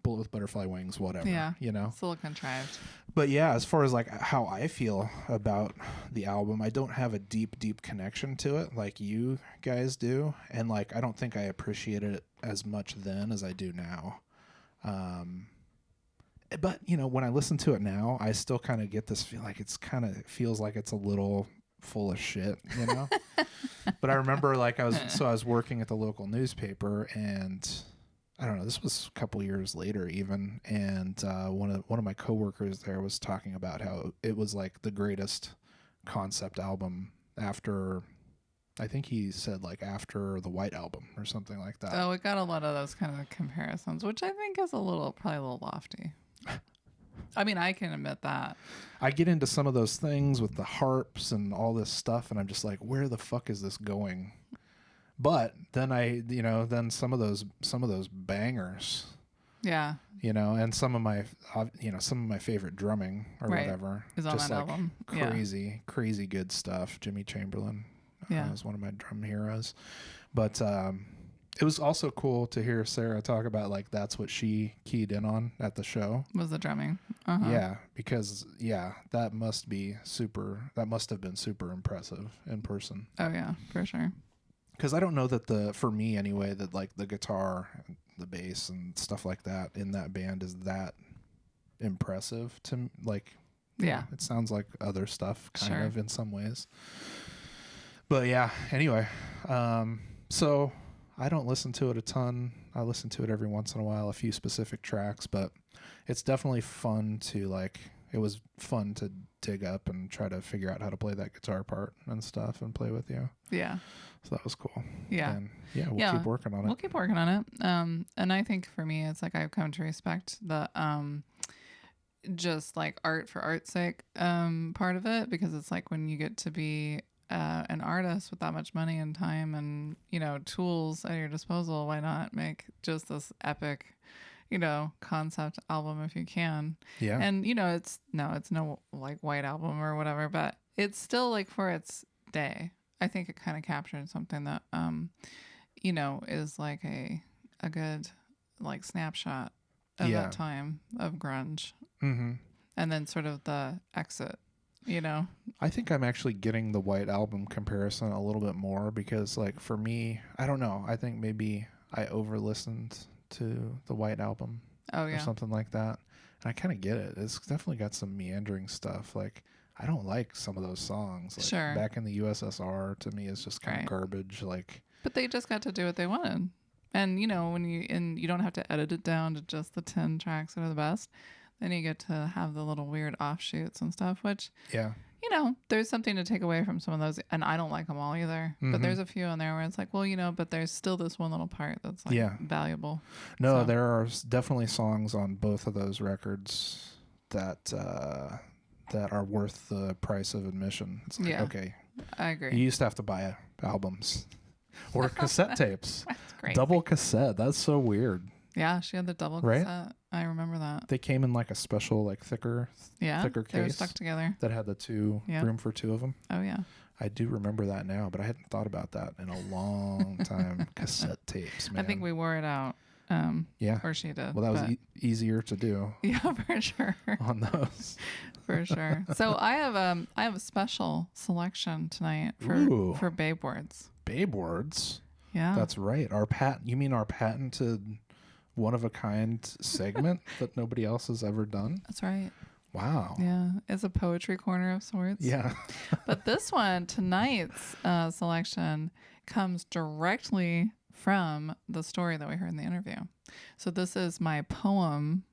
Bullet with Butterfly Wings, whatever. Yeah. It's a little contrived. But yeah, as far as like how I feel about the album, I don't have a deep connection to it like you guys do. And like, I don't think I appreciated it as much then as I do now. But when I listen to it now, I still kind of get this feel like feels like it's a little full of shit, But I remember like I was working at the local newspaper and I don't know, this was a couple years later even, and one of my coworkers there was talking about how it was like the greatest concept album after, I think he said like after the White Album or something like that. Oh, it got a lot of those kind of comparisons, which I think is probably a little lofty. I mean, I can admit that. I get into some of those things with the harps and all this stuff, and I'm just like, where the fuck is this going? But then then some of those bangers, yeah, and some of my favorite drumming or whatever is on just that like album. Crazy good stuff. Jimmy Chamberlain, was one of my drum heroes. But it was also cool to hear Sarah talk about like that's what she keyed in on at the show. Was the drumming? Yeah, because that must have been super impressive in person. Oh yeah, for sure. Because I don't know that for me anyway, that like the guitar, the bass, and stuff like that in that band is that impressive to like. Yeah, it sounds like other stuff kind sure. of in some ways. But yeah, anyway, so I don't listen to it a ton. I listen to it every once in a while, a few specific tracks, but it's definitely fun to like. It was fun to dig up and try to figure out how to play that guitar part and stuff and play with you. Yeah. So that was cool. Yeah. And we'll keep working on it. We'll keep working on it. And I think for me, it's like I've come to respect the, just like art for art's sake part of it, because it's like when you get to be an artist with that much money and time and, you know, tools at your disposal, why not make just this epic, you know, concept album if you can. Yeah. And, you know, it's no like White Album or whatever, but it's still like for its day. I think it kind of captured something that, you know, is like a good like snapshot of that time of grunge. Mm-hmm. And then sort of the exit, you know. I think I'm actually getting the White Album comparison a little bit more because, like, for me, I don't know. I think maybe I over-listened to the White Album or something like that. And I kind of get it. It's definitely got some meandering stuff. Like, I don't like some of those songs. Like, Back in the USSR, to me, is just kind of garbage. Like, but they just got to do what they wanted. And, you know, when you don't have to edit it down to just the 10 tracks that are the best. Then you get to have the little weird offshoots and stuff, which, you know, there's something to take away from some of those. And I don't like them all either. Mm-hmm. But there's a few in there where it's like, well, you know, but there's still this one little part that's like valuable. No, there are definitely songs on both of those records that are worth the price of admission. It's like, okay. I agree. You used to have to buy albums or cassette tapes. That's great. Double cassette. That's so weird. Yeah, she had the double cassette. I remember that. They came in like a special, like thicker case. They were stuck together. That had the room for two of them. Oh, yeah. I do remember that now, but I hadn't thought about that in a long time. Cassette tapes, man. I think we wore it out. Or she did. Well, that was easier to do. Yeah, for sure. On those. For sure. So I have a special selection tonight for Babe Words. Babe Words? Yeah. That's right. You mean our patented one-of-a-kind segment that nobody else has ever done? That's right. Wow. Yeah. It's a poetry corner of sorts. Yeah. But this one, tonight's selection, comes directly from the story that we heard in the interview. So this is my poem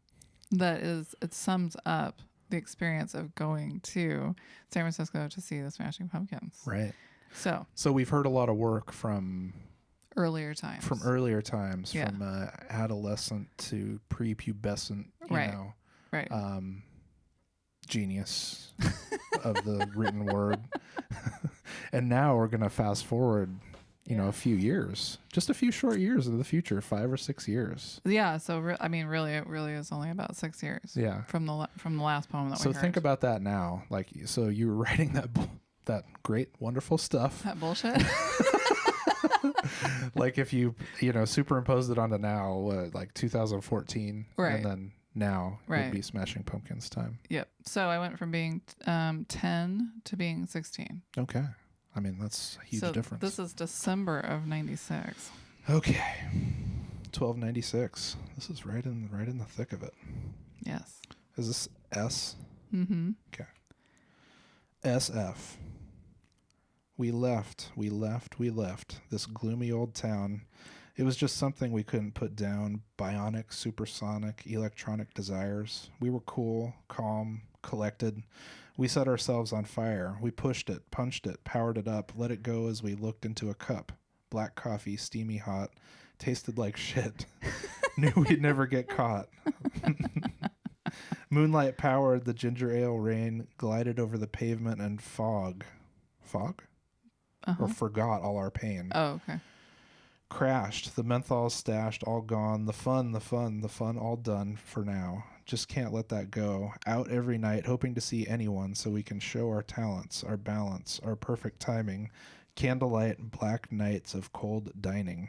it sums up the experience of going to San Francisco to see the Smashing Pumpkins. Right. So we've heard a lot of work from earlier times, from adolescent to prepubescent, genius of the written word. And now we're going to fast forward, a few years, just a few short years into the future, 5 or 6 years. Yeah. So, really, it really is only about 6 years. Yeah. From the last poem that we heard. So think about that now. Like, so you were writing that great, wonderful stuff. That bullshit. Like if you superimposed it onto now, like 2014, right? And then now would be Smashing Pumpkins time. Yep. So I went from being 10 to being 16. Okay. I mean, that's a huge difference. This is December of 96. Okay. 1296. This is right in the thick of it. Yes. Is this S? Mm-hmm. Okay. SF. We left this gloomy old town. It was just something we couldn't put down. Bionic, supersonic, electronic desires. We were cool, calm, collected. We set ourselves on fire. We pushed it, punched it, powered it up, let it go as we looked into a cup. Black coffee, steamy hot, tasted like shit. Knew we'd never get caught. Moonlight powered, the ginger ale rain glided over the pavement and fog. Fog? Uh-huh. Or forgot all our pain. Oh, okay. Crashed, the menthol stashed, all gone. The fun all done for now. Just can't let that go. Out every night, hoping to see anyone so we can show our talents, our balance, our perfect timing. Candlelight, black nights of cold dining.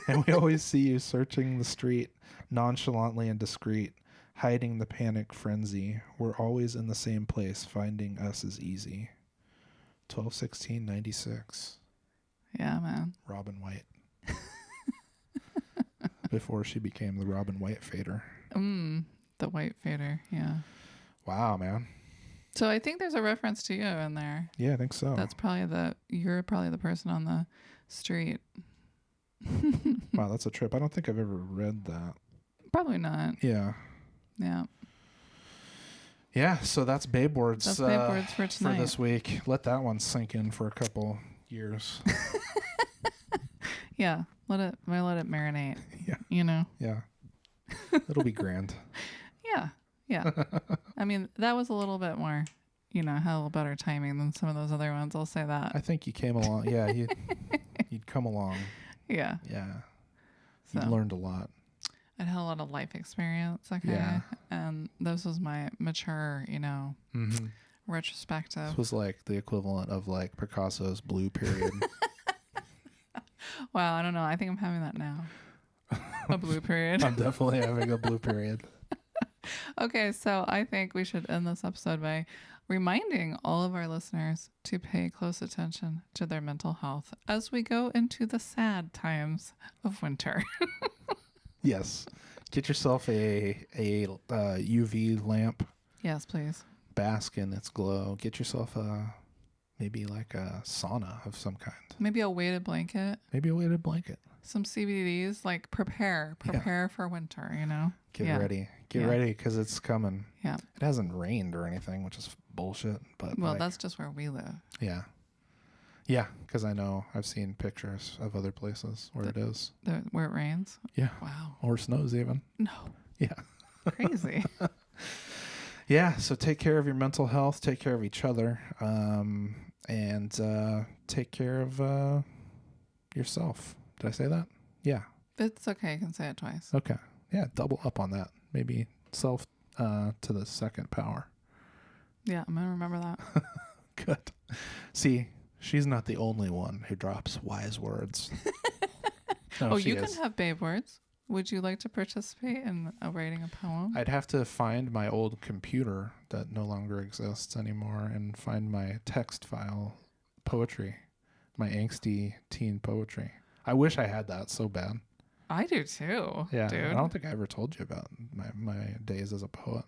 And we always see you searching the street, nonchalantly and discreet, hiding the panic frenzy. We're always in the same place, finding us is easy. 12/16/96. Yeah, man. Robin White. Before she became the Robin White fader. The White fader, yeah. Wow, man. So I think there's a reference to you in there. Yeah, I think so. You're probably the person on the street. Wow, that's a trip. I don't think I've ever read that. Probably not. Yeah. Yeah. Yeah, so that's Babe Words. That's Babe Words for tonight. For this week. Let that one sink in for a couple years. Yeah, let it marinate. Yeah. You know. Yeah. It'll be grand. Yeah. Yeah. I mean, that was a little bit more, had a little better timing than some of those other ones. I'll say that. I think you came along. Yeah, you'd come along. Yeah. Yeah. So, You learned a lot. I'd had a lot of life experience. Okay. Yeah. And this was my mature, Mm-hmm. retrospective. This was like the equivalent of like Picasso's blue period. Wow. I don't know. I think I'm having that now. A blue period. I'm definitely having a blue period. Okay, so I think we should end this episode by reminding all of our listeners to pay close attention to their mental health as we go into the sad times of winter. Yes. Get yourself a UV lamp. Yes, please. Bask in its glow. Get yourself maybe like a sauna of some kind. Maybe a weighted blanket. Maybe a weighted blanket. Some CBDs, like prepare for winter, Get ready. Get ready because it's coming. Yeah. It hasn't rained or anything, which is bullshit. But well, that's just where we live. Yeah. Yeah, because I know I've seen pictures of other places where it is. Where it rains? Yeah. Wow. Or snows even. No. Yeah. Crazy. Yeah, so take care of your mental health, take care of each other, and take care of yourself. Did I say that? Yeah. It's okay. You can say it twice. Okay. Yeah, double up on that. Maybe self to the second power. Yeah, I'm going to remember that. Good. See, she's not the only one who drops wise words. No, you can have babe words. Would you like to participate in writing a poem? I'd have to find my old computer that no longer exists anymore and find my text file poetry, my angsty teen poetry. I wish I had that so bad. I do too. Yeah, dude. I don't think I ever told you about my days as a poet,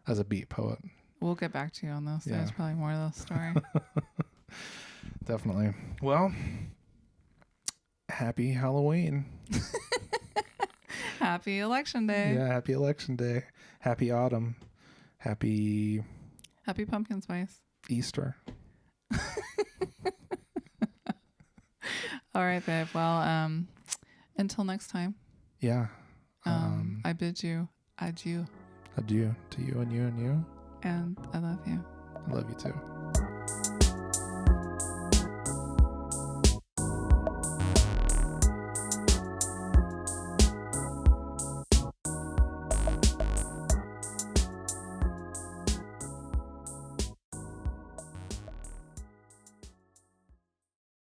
as a beat poet. We'll get back to you on this. Yeah. There's probably more of this story. Definitely. Well, happy Halloween. Happy Election Day. Yeah, happy Election Day. Happy autumn. Happy pumpkin spice. Easter. All right, babe. Well, until next time. Yeah. I bid you adieu. Adieu to you and you and you. And I love you. I love you too.